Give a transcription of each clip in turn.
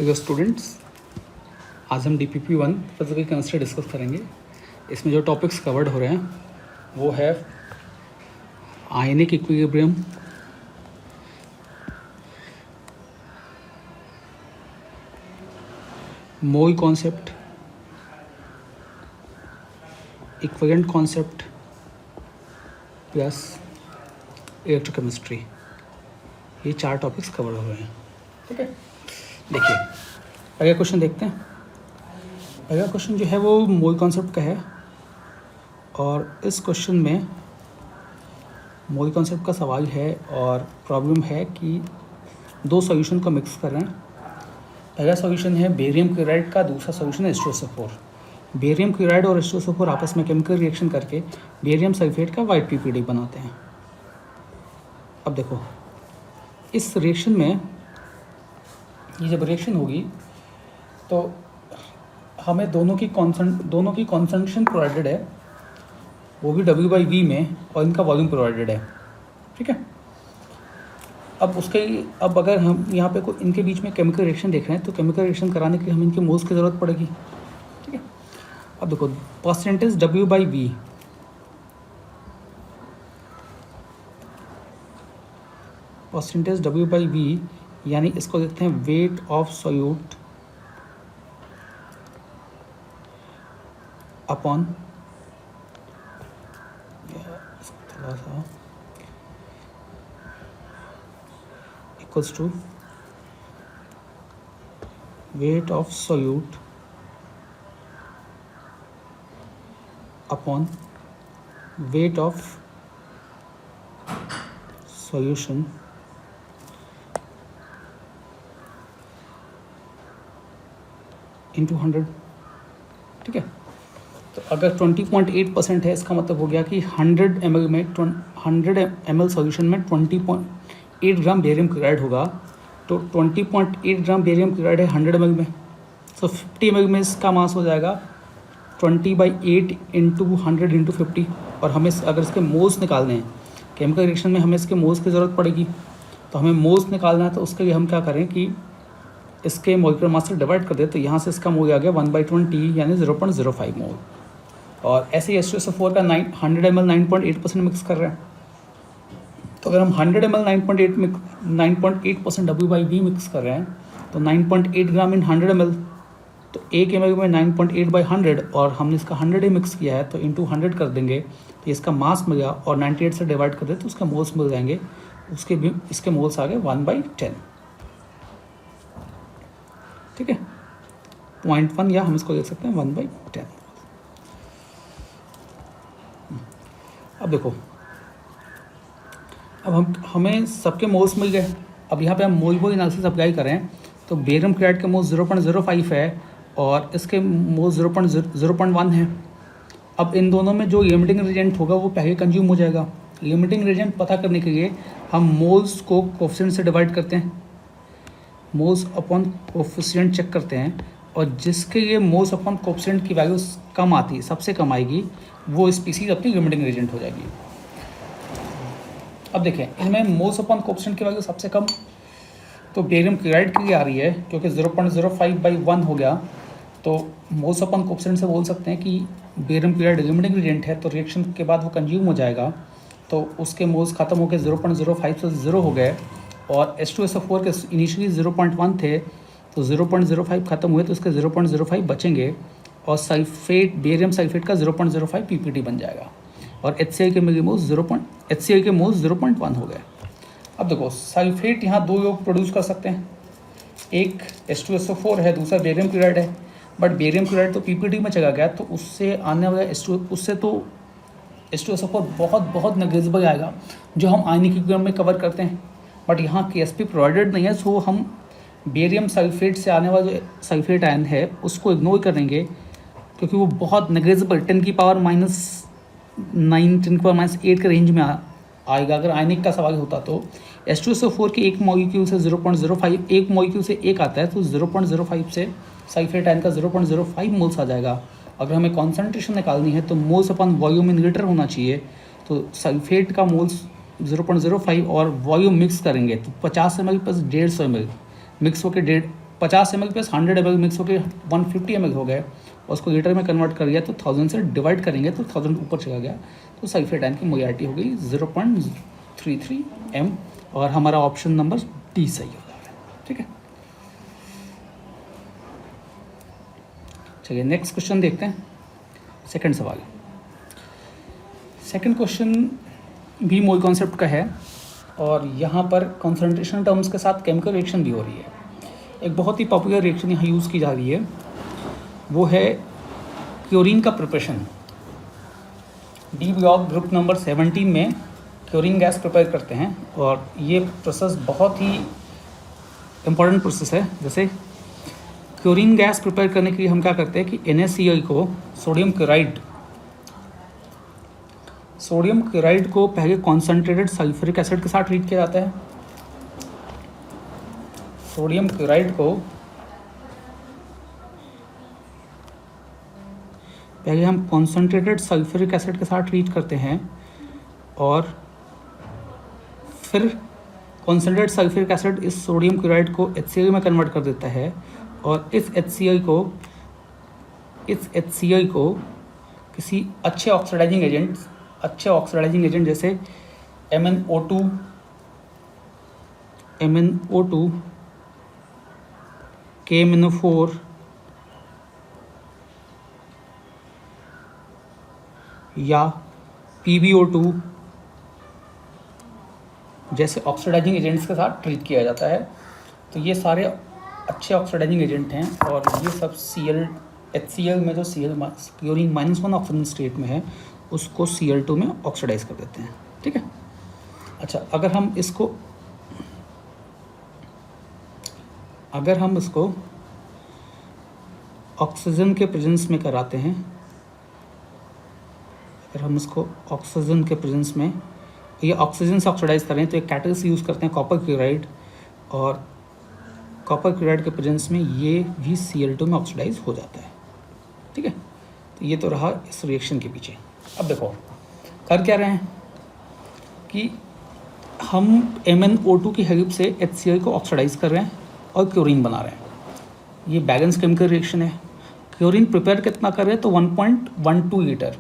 Hello students, आज हम DPP-1 physical chemistry discuss करेंगे। इसमें जो टॉपिक्स कवर्ड हो रहे हैं वो है ionic equilibrium, mole concept, equivalent concept plus electrochemistry. ये 4 टॉपिक्स कवर हो रहे हैं। ठीक है, देखिए अगला क्वेश्चन देखते हैं। अगला क्वेश्चन जो है वो मोल कॉन्सेप्ट का है और इस क्वेश्चन में मोल कॉन्सेप्ट का सवाल है और प्रॉब्लम है कि 2 सॉल्यूशन को मिक्स कर रहे हैं। पहला सॉल्यूशन है बेरियम क्लोराइड का, दूसरा सॉल्यूशन है H2SO4। बेरियम क्लोराइड और H2SO4 आपस में केमिकल रिएक्शन करके बेरियम सल्फेट का वाइट PPD बनाते हैं। अब देखो इस रिएक्शन में ये जब रिएक्शन होगी तो हमें दोनों की कॉन्सेंट्रेशन प्रोवाइडेड है, वो भी W/V में, और इनका वॉल्यूम प्रोवाइडेड है। ठीक है, अब अगर हम यहाँ पे कोई इनके बीच में केमिकल रिएक्शन देख रहे हैं तो केमिकल रिएक्शन कराने के लिए हमें इनके मोल्स की ज़रूरत पड़ेगी। ठीक है, अब देखो परसेंटेज W/V, यानी इसको देखते हैं वेट ऑफ सॉल्यूट अपॉन थोड़ा सा equals to weight of solute upon weight of solution into 100। ठीक है, तो अगर 20.8% है, इसका मतलब हो गया कि 100 ml सॉल्यूशन में 20.8 ग्राम बेरियम क्लोराइड होगा। तो 20.8 ग्राम बेरियम क्लोराइड है 100 ml में, तो 50 ml में इसका मास हो जाएगा 20/8 इंटू 100 इंटू 50। और हमें अगर इसके मोल्स निकालने हैं, केमिकल रिएक्शन में हमें इसके मोल्स की ज़रूरत पड़ेगी, तो हमें मोल्स निकालना है। तो उसके लिए हम क्या करें कि इसके मोलिकुलर मास से डिवाइड कर दे, तो यहाँ से इसका मोल आ गया 1/20 यानी 0.05 मोल। और ऐसे ही H2SO4 का 100 ml 9.8% मिक्स कर रहे हैं। तो अगर हम 100 ml 9.8% W/V मिक्स कर रहे हैं तो 9.8 ग्राम इन 100 ml, तो 1 ml में 9.8/100, और हमने इसका 100 ही मिक्स किया है तो इंटू 100 कर देंगे तो इसका मास मिल गया, और 98 से डिवाइड कर दे तो उसका मोल्स मिल जाएंगे। उसके भी इसके मोल्स आ गए 1/10। ठीक है, 0.1 या हम इसको देख सकते हैं 1/10। अब देखो, अब हमें सबके मोल्स मिल गए। अब यहाँ पे हम मोल एनालिसिस अप्लाई करें तो बेरियम क्लोराइड के मोल्स 0.05 है और इसके मोल्स 0.1 है। अब इन दोनों में जो लिमिटिंग रिएजेंट होगा वो पहले कंज्यूम हो जाएगा। लिमिटिंग रिएजेंट पता करने के लिए हम मोल्स को कोफिशिएंट से डिवाइड करते हैं, मोल्स अपॉन कोफिशिएंट चेक करते हैं, और जिसके लिए मोल्स अपॉन कोफिशिएंट की वैल्यू कम आती है, सबसे कम आएगी, वो स्पीसीज अपनी लिमिटिंग रिएजेंट हो जाएगी। अब देखें इनमें मोल्स अपॉन कोफिशिएंट की वैल्यू सबसे कम तो बेरियम क्लोराइड के लिए आ रही है, क्योंकि 0.05/1 हो गया। तो मोल्स अपॉन कोफिशिएंट से बोल सकते हैं कि बेरियम क्लोराइड लिमिटिंग रिएजेंट है, तो रिएक्शन के बाद वो कंज्यूम हो जाएगा, तो उसके मोल्स खत्म होकर 0.05 से 0 हो गए। और H2SO4 के इनिशियली 0.1 थे, तो 0.05 खत्म हुए तो उसके 0.05 बचेंगे, और सल्फेट बेरियम सल्फेट का 0.05 PPD बन जाएगा, और HCl के मोल्स 0.1 हो गए। अब देखो सल्फेट यहाँ 2 योग प्रोड्यूस कर सकते हैं, एक H2SO4 है, दूसरा बेरियम क्लोराइड है। बट बेरियम क्लोराइड तो PPD में चला गया, तो उससे आने वाला उससे तो H2SO4 बहुत नेग्लिजिबल आएगा, जो हम आयनिक इक्विलिब्रियम में कवर करते हैं। बट यहाँ KSP प्रोवाइडेड नहीं है, सो हम बेरियम सल्फेट से आने वाला जो सल्फेट आयन है उसको इग्नोर करेंगे, क्योंकि वो बहुत नेग्लिजिबल 10⁻⁻9 10⁻⁸ के रेंज में आएगा। अगर आयनिक का सवाल होता तो H2SO4 के एक मॉलिक्यूल से 0.05, एक मॉलिक्यूल से एक आता है, तो 0.05 से सल्फेट आयन का 0.05 मोल्स आ जाएगा। अगर हमें कॉन्सेंट्रेशन निकालनी है तो moles upon volume in litre होना चाहिए, तो सल्फेट का मोल्स 0.05 और वॉल्यूम मिक्स करेंगे तो 50 ml + 150 ml मिक्स होकर 50 ml प्लस 100 ml मिक्स होकर 150 ml हो गए और उसको लीटर में कन्वर्ट कर दिया तो 1000 से डिवाइड करेंगे तो 1000 ऊपर चला गया, तो सल्फेटाइन की मोलियारिटी हो गई 0.33 m और हमारा ऑप्शन नंबर डी सही हो जाएगा। ठीक है, चलिए नेक्स्ट क्वेश्चन देखते हैं। सेकंड सवाल, सेकंड क्वेश्चन भी मोल कॉन्सेप्ट का है और यहाँ पर कॉन्सेंट्रेशन टर्म्स के साथ केमिकल रिएक्शन भी हो रही है। एक बहुत ही पॉपुलर रिएक्शन यहाँ यूज़ की जा रही है, वो है क्लोरीन का preparation. D block group number 17 में क्लोरीन गैस प्रिपेयर करते हैं और ये प्रोसेस बहुत ही इम्पॉर्टेंट प्रोसेस है। जैसे क्लोरीन गैस प्रिपेयर करने के लिए हम क्या करते हैं कि NaCl को सोडियम क्लोराइड को पहले कॉन्सेंट्रेटेड सल्फ्यूरिक एसिड के साथ ट्रीट किया जाता है। सोडियम क्लोराइड को पहले हम कॉन्सेंट्रेटेड सल्फ्यूरिक एसिड के साथ ट्रीट करते हैं और फिर कॉन्सेंट्रेटेड सल्फ्यूरिक एसिड इस सोडियम क्लोराइड को HCl में कन्वर्ट कर देता है और इस HCl को किसी अच्छे ऑक्सीडाइजिंग एजेंट जैसे MnO2, KMnO4 या PbO2 जैसे ऑक्सीडाइजिंग एजेंट्स के साथ ट्रीट किया जाता है। तो ये सारे अच्छे ऑक्सीडाइजिंग एजेंट हैं और ये सब HCl में जो क्लोरीन -1 ऑक्सीजन स्टेट में है उसको Cl2 में ऑक्सीडाइज कर देते हैं। ठीक है, अच्छा अगर हम इसको ऑक्सीजन के प्रेजेंस में कराते हैं, अगर हम इसको ऑक्सीजन के प्रेजेंस में ये ऑक्सीजन से ऑक्सीडाइज करें तो एक कैटलिस्ट यूज़ करते हैं कॉपर क्लोराइड और कॉपर क्लोराइड के प्रेजेंस में ये भी Cl2 में ऑक्सीडाइज हो जाता है। ठीक है, तो ये तो रहा इस रिएक्शन के पीछे। अब देखो कर क्या रहे हैं कि हम MnO2 की हेल्प से HCl को ऑक्सीडाइज कर रहे हैं और क्लोरीन बना रहे हैं। ये बैलेंस केमिकल रिएक्शन है। क्लोरीन प्रिपेयर कितना कर रहे हैं तो 1.12 लीटर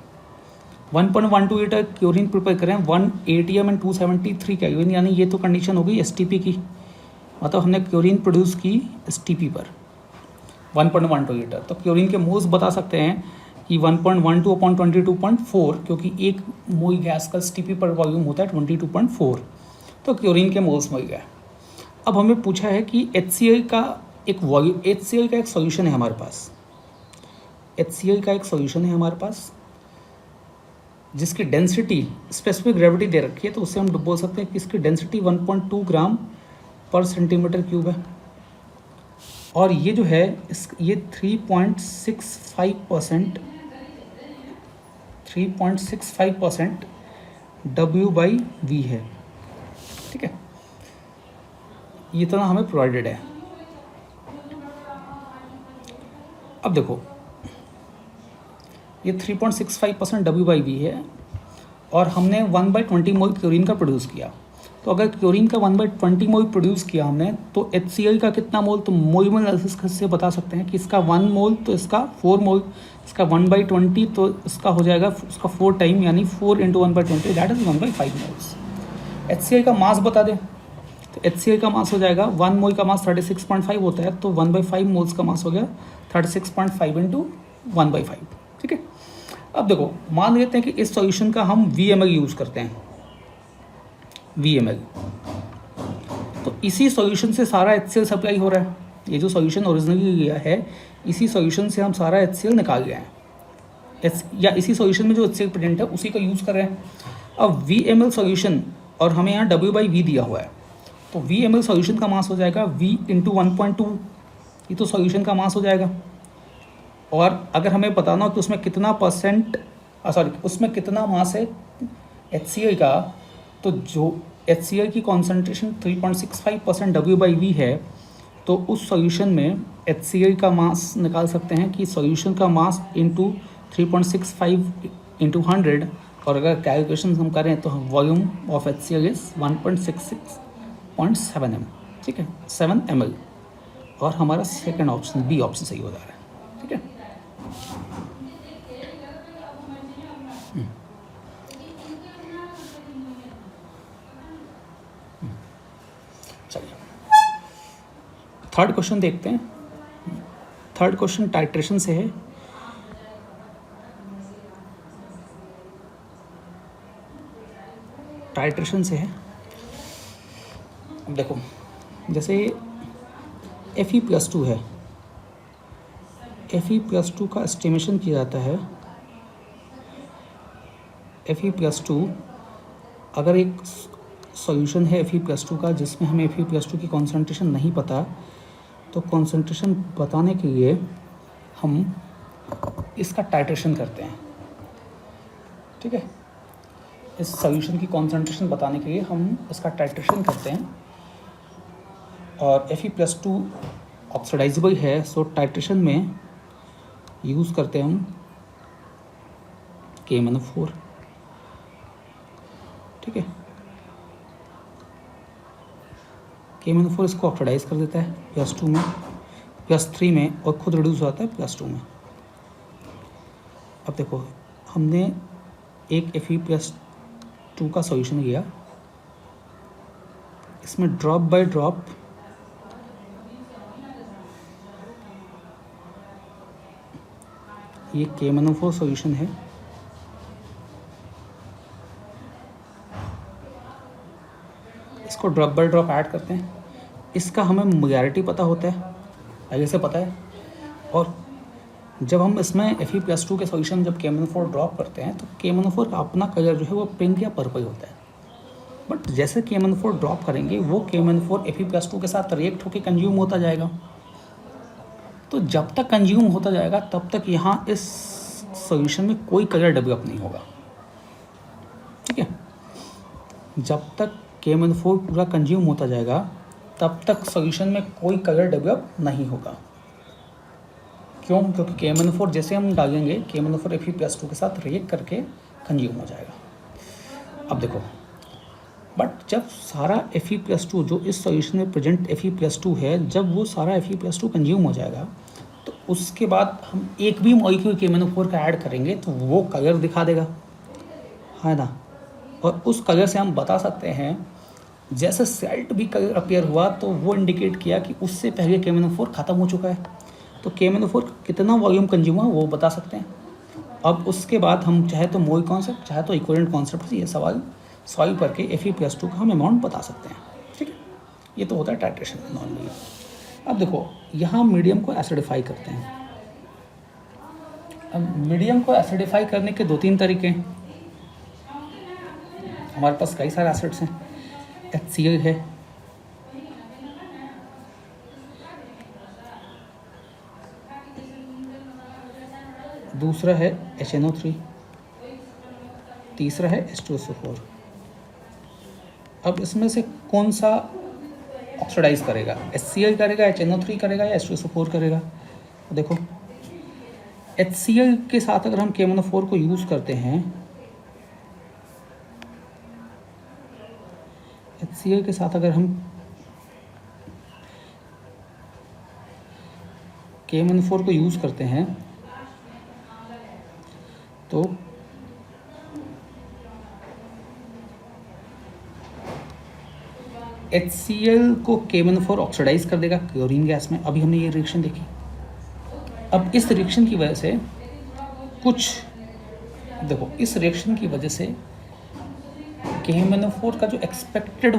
1.12 लीटर क्लोरीन प्रिपेयर करें 1 ATM एंड 273 केल्विन, यानी ये तो कंडीशन हो गई STP की, मतलब हमने क्लोरीन प्रोड्यूस की STP पर 1.12 लीटर। तो क्लोरीन के मोल्स बता सकते हैं कि 1.12 अपॉन 22.4, क्योंकि एक मोल गैस का STP पर वॉल्यूम होता है 22.4, तो क्लोरीन के मोल्स मिल गए। अब हमें पूछा है कि HCl का एक सॉल्यूशन है हमारे पास, जिसकी डेंसिटी स्पेसिफिक ग्रेविटी दे रखी है, तो उससे हम बोल सकते हैं कि इसकी डेंसिटी 1.2 ग्राम पर सेंटीमीटर क्यूब है और ये जो है ये 3.65% W/V है। ठीक है, ये इतना हमें प्रोवाइडेड है। अब देखो ये 3.65% W/V है और हमने 1/20 मोल क्लोरीन का प्रोड्यूस किया। तो अगर क्लोरीन का 1/20 मोल प्रोड्यूस किया हमने तो HCl का कितना मोल, तो मोल एनालिसिस से बता सकते हैं कि इसका 1 मोल तो इसका 4 मोल, इसका 1/20 तो इसका हो जाएगा उसका 4 टाइम, यानी 4 × 1/20 दैट इज़ 1/5 मोल्स। HCl का मास बता दें तो HCl का मास हो जाएगा 1 मोल का मास 36.5 होता है, तो 1/5 मोल्स का मास हो गया 36.5 × 1/5। ठीक है, अब देखो मान लेते हैं कि इस सॉल्यूशन का हम VML यूज़ करते हैं, VML, तो इसी सॉल्यूशन से सारा HCl सप्लाई हो रहा है। ये जो सॉल्यूशन ओरिजिनली लिया है इसी सॉल्यूशन से हम सारा HCl निकाल गए हैं, या इसी सॉल्यूशन में जो HCl प्रेजेंट है उसी का यूज़ कर रहे हैं। अब VML सॉल्यूशन और हमें यहाँ W/V दिया हुआ है, तो VML सॉल्यूशन का मास हो जाएगा V × 1.2, ये तो सॉल्यूशन का मास हो जाएगा। और अगर हमें बताना हो कि उसमें कितना मास है HCl का, तो जो HCl की कॉन्सेंट्रेशन 3.65% W/V है, तो उस सॉल्यूशन में HCl का मास निकाल सकते हैं कि सॉल्यूशन का मास इंटू 3.65 × 100, और अगर कैलकुलेशन हम करें तो volume of HCl is 1.66.7 m, ठीक है 7 ml। और हमारा सेकंड ऑप्शन बी ऑप्शन सही हो जा रहा है। ठीक है, चलिए थर्ड क्वेश्चन देखते हैं। थर्ड क्वेश्चन टाइट्रेशन से है। टाइट्रेशन से है। अब देखो, जैसे Fe+2 है, Fe+2 का एस्टिमेशन किया जाता है। Fe+2 अगर एक सॉल्यूशन है Fe+2 का जिसमें हमें Fe+2 की कॉन्सेंट्रेशन नहीं पता, तो कॉन्सेंट्रेशन बताने के लिए हम इसका टाइट्रेशन करते हैं। ठीक है, इस सॉल्यूशन की कॉन्सेंट्रेशन बताने के लिए हम इसका टाइट्रेशन करते हैं। और Fe+2 ऑक्सीडाइजेबल है, सो टाइट्रेशन में यूज़ करते हैं हम KMnO4। ठीक है, KMnO4 इसको ऑक्सीडाइज कर देता है +2 में, +3 में, और खुद रिड्यूस हो जाता है +2 में। अब देखो, हमने एक Fe+2 का सॉल्यूशन लिया, इसमें ड्रॉप बाय ड्रॉप ये KMnO4 सॉल्यूशन है। इसको ड्रॉप बाय ड्रॉप ऐड करते हैं। इसका हमें मोलैरिटी पता होता है, आगे से पता है। और जब हम इसमें Fe+2 के सॉल्यूशन जब KMnO4 ड्रॉप करते हैं तो KMnO4 का अपना कलर जो है वो पिंक या पर्पल होता है। बट जैसे KMnO4 ड्रॉप करेंगे वो KMnO4 Fe+2 के साथ रिएक्ट होकर कंज्यूम होता जाएगा। तो जब तक कंज्यूम होता जाएगा तब तक यहाँ इस सॉल्यूशन में कोई कलर डेवलप नहीं होगा। ठीक है, जब तक KMnO4 पूरा कंज्यूम होता जाएगा तब तक सॉल्यूशन में कोई कलर डेवलप नहीं होगा। क्यों? क्योंकि KMnO4 जैसे हम डालेंगे KMnO4 Fe+2 के साथ रिएक्ट करके कंज्यूम हो जाएगा। अब देखो, बट जब सारा Fe+2 जो इस सॉल्यूशन में प्रेजेंट Fe+2 है, जब वो सारा Fe+2 कंज्यूम हो जाएगा तो उसके बाद हम एक भी मॉलिक्यूल KMnO4 का ऐड करेंगे तो वो कलर दिखा देगा, है ना। और उस कलर से हम बता सकते हैं, जैसे सेल्ट भी कलर अपीयर हुआ तो वो इंडिकेट किया कि उससे पहले KMnO4 ख़त्म हो चुका है। तो KMnO4 कितना वॉल्यूम कंज्यूम हुआ वो बता सकते हैं। अब उसके बाद हम चाहे तो मोल कॉन्सेप्ट चाहे तो इक्विवेलेंट कॉन्सेप्ट से ये सवाल सॉल्व करके Fe+2 का हम अमाउंट बता सकते हैं। ठीक है, ये तो होता है टाइट्रेशन नॉर्मली। अब देखो, यहाँ मीडियम को एसिडिफाई करते हैं। अब मीडियम को एसिडिफाई करने के 2-3 तरीके हैं। हमारे पास कई सारे एसिड्स हैं। HCl है, दूसरा है HNO3, तीसरा है H2SO4। अब इसमें से कौन सा ऑक्सीडाइज करेगा? HCl करेगा, HNO3 करेगा या H2SO4 करेगा? तो देखो, HCl के साथ अगर हम KMnO4 को यूज़ करते हैं, HCl के साथ अगर हम KMnO4 को यूज़ करते हैं तो HCl को KMnO4 ऑक्सीडाइज कर देगा क्लोरीन गैस में। अभी हमने ये रिएक्शन देखी। अब इस रिएक्शन की वजह से देखो, इस रिएक्शन की वजह से KMnO4 का जो एक्सपेक्टेड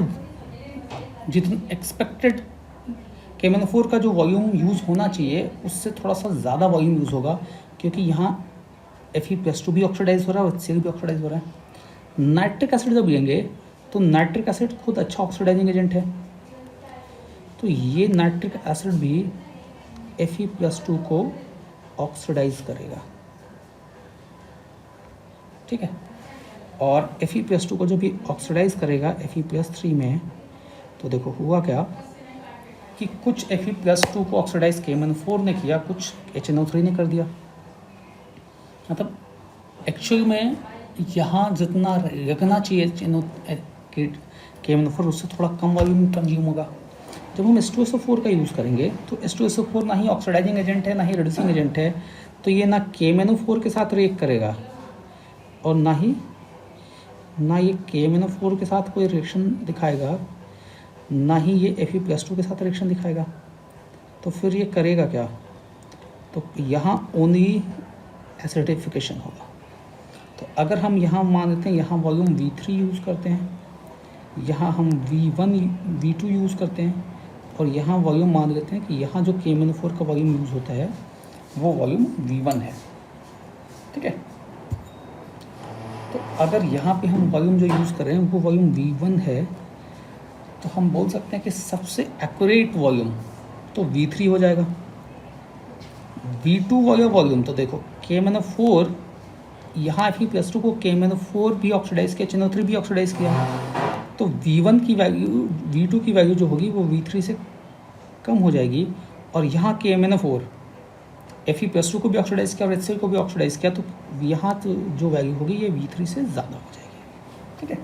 KMnO4 का जो वॉल्यूम यूज़ होना चाहिए उससे थोड़ा सा ज़्यादा वॉल्यूम यूज़ होगा, क्योंकि यहाँ Fe+2 भी ऑक्सीडाइज हो रहा है और HCl भी ऑक्सीडाइज हो रहा है। नाइट्रिक एसिड जब लेंगे तो नाइट्रिक एसिड खुद अच्छा ऑक्सीडाइजिंग एजेंट है, तो ये नाइट्रिक एसिड भी Fe+2 को ऑक्सीडाइज करेगा। ठीक है, और Fe+2 को जब भी ऑक्सीडाइज करेगा Fe+3 में, तो देखो हुआ क्या कि कुछ Fe+2 को ऑक्सीडाइज KMnO4 ने किया, कुछ HNO3 ने कर दिया। मतलब एक्चुअल में यहाँ जितना लगना चाहिए KMnO4 उससे थोड़ा कम वॉल्यूम कंज्यूम होगा। जब हम H2SO4 का यूज़ करेंगे तो H2SO4 ना ही ऑक्सीडाइजिंग एजेंट है ना ही रिड्यूसिंग एजेंट है, तो ये ना KMnO4 के साथ रिएक्ट करेगा और ना ये KMnO4 के साथ कोई रिएक्शन दिखाएगा, ना ही ये Fe+2 के साथ रिएक्शन दिखाएगा। तो फिर ये करेगा क्या? तो यहाँ ओनली एसिडिफिकेशन होगा। तो अगर हम यहाँ मान लेते हैं, यहाँ वॉल्यूम V3 यूज़ करते हैं, यहाँ हम V1 V2 यूज़ करते हैं, और यहाँ वॉल्यूम मान लेते हैं कि यहाँ जो KMnO4 का वॉल्यूम यूज़ होता है वो वॉल्यूम V1 है। ठीक है, तो अगर यहाँ पे हम वॉल्यूम जो यूज़ कर रहे हैं वो वॉल्यूम V1 है, तो हम बोल सकते हैं कि सबसे एक्यूरेट वॉल्यूम तो V3 हो जाएगा। V2 वाला वॉल्यूम तो देखो KMnO4, यहाँ Fe+2 को KMnO4 भी ऑक्सीडाइज किया, NO3 भी ऑक्सीडाइज किया, तो V1 की वैल्यू V2 की वैल्यू जो होगी वो V3 से कम हो जाएगी, और यहाँ KMnO4 Fe+2 को भी ऑक्सीडाइज किया और HCl को भी ऑक्सीडाइज किया, तो यहाँ तो जो वैल्यू होगी ये V3 से ज़्यादा हो जाएगी। ठीक है,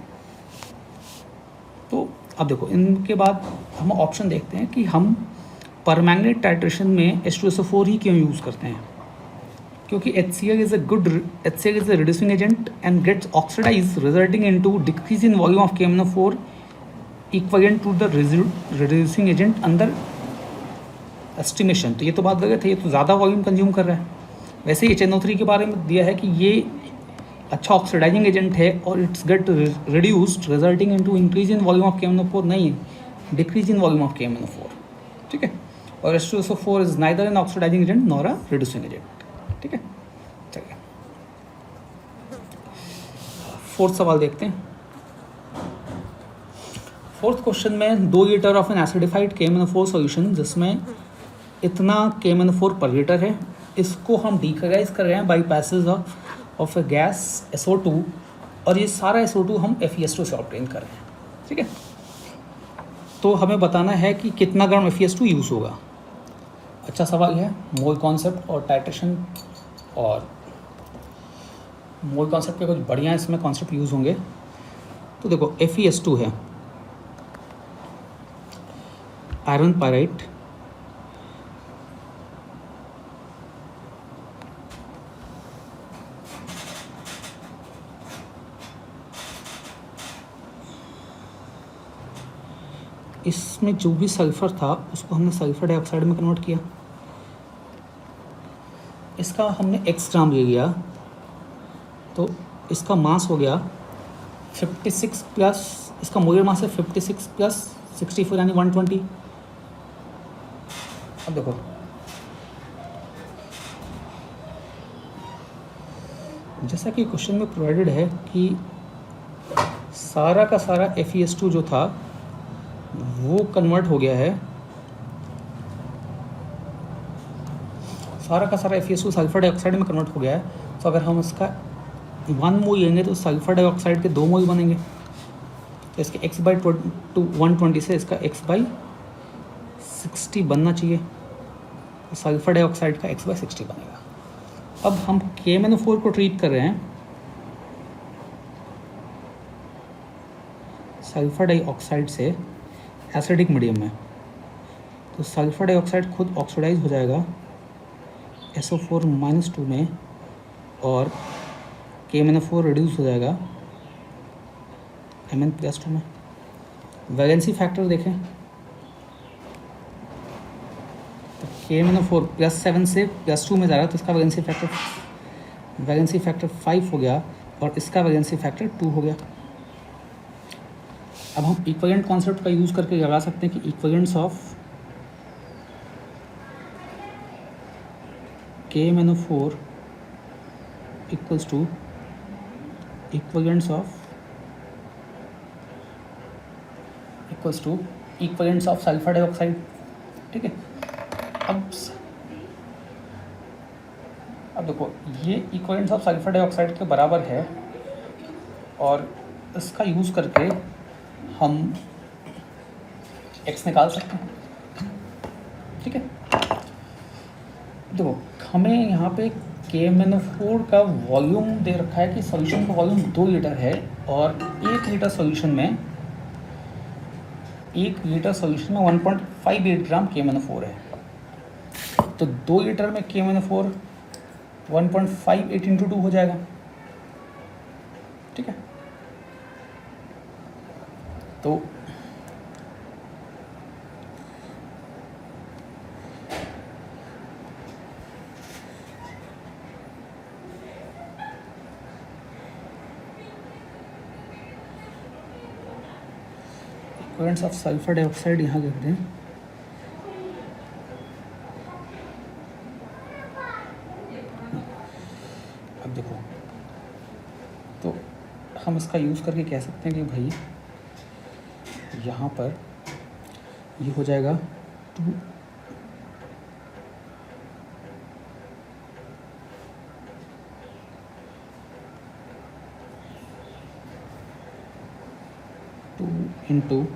तो अब देखो इनके बाद हम ऑप्शन देखते हैं कि हम परमैंगनेट टाइट्रेशन में H2SO4 ही क्यों यूज़ करते हैं, क्योंकि HCl is a reducing agent and gets oxidized resulting into decrease in volume of KMnO4 equivalent to the reducing agent under estimation। तो ये तो बात गलत है, ये तो ज़्यादा वॉल्यूम कंज्यूम कर रहा है। वैसे ही HNO3 के बारे में दिया है कि ये अच्छा ऑक्सीडाइजिंग एजेंट है और it's get reduced resulting into increase in volume of KMnO4, नहीं है decrease in volume of KMnO4। ठीक है, और H2SO4 is neither an oxidising agent nor a reducing agent. ठीक है, चलिए फोर्थ सवाल देखते हैं। फोर्थ क्वेश्चन में 2 litre of an acidified KMnO4 solution जिसमें इतना KMnO4 पर लीटर है, इसको हम डिकराइज कर रहे हैं by passage of A gas SO2, और ये सारा SO2 हम FeS2 से ऑब्टेन कर रहे हैं। ठीक है, तो हमें बताना है कि कितना ग्राम FeS2 यूज़ होगा। अच्छा सवाल है, मोल कॉन्सेप्ट और टाइट्रेशन, और मोल कॉन्सेप्ट के कुछ बढ़िया इसमें कॉन्सेप्ट यूज़ होंगे। तो देखो FeS2 है आयरन पाइराइट, इसमें जो भी सल्फ़र था उसको हमने सल्फ़र डाइऑक्साइड में कन्वर्ट किया, इसका हमने x ग्राम ले लिया, तो इसका मास हो गया 56 प्लस, इसका मोलर मास है 56 प्लस 64 यानी 120। अब देखो जैसा कि क्वेश्चन में प्रोवाइडेड है कि सारा का सारा FeS2 जो था वो कन्वर्ट हो गया है, सारा का सारा FeS2 सल्फर डाइऑक्साइड में कन्वर्ट हो गया है। तो अगर हम इसका 1 मोल लेंगे तो सल्फर डाइऑक्साइड के 2 मोल बनेंगे, तो इसके x/120 से इसका x/60 बनना चाहिए, तो सल्फर डाइऑक्साइड का x/60 बनेगा। अब हम KMnO4 को ट्रीट कर रहे हैं सल्फर डाइऑक्साइड से एसिडिक मीडियम में, तो सल्फर डाइऑक्साइड खुद ऑक्सीडाइज हो जाएगा SO4-2 में, और KMnO4 रिड्यूस हो जाएगा Mn+2 में। वैलेंसी फैक्टर देखें तो KMnO4 +7 से +2 में जा रहा है, तो इसका वैलेंसी फैक्टर 5 हो गया और इसका वैलेंसी फैक्टर 2 हो गया। अब हम इक्विवेलेंट कॉन्सेप्ट का यूज़ करके लगा सकते हैं कि equivalents of KMnO4 equals to equivalents of sulphur dioxide. ठीक है, अब देखो ये इक्विवेलेंट्स ऑफ सल्फर डाइऑक्साइड के बराबर है, और इसका यूज़ करके हम x निकाल सकते हैं। ठीक है, देखो हमें यहाँ पे KMnO4 का वॉल्यूम दे रखा है कि सॉल्यूशन का वॉल्यूम 2 लीटर है, और 1 लीटर सॉल्यूशन में 1 लीटर सॉल्यूशन में 1.58 ग्राम KMnO4 है, तो 2 लीटर में KMnO4 1.58 इंटू 2 हो जाएगा। ठीक है, तो इक्विवेलेंट्स ऑफ सल्फर डाइऑक्साइड यहाँ लिख दें। अब देखो, तो हम इसका यूज़ करके कह सकते हैं कि भाई यहाँ पर ये हो जाएगा 2 इंटू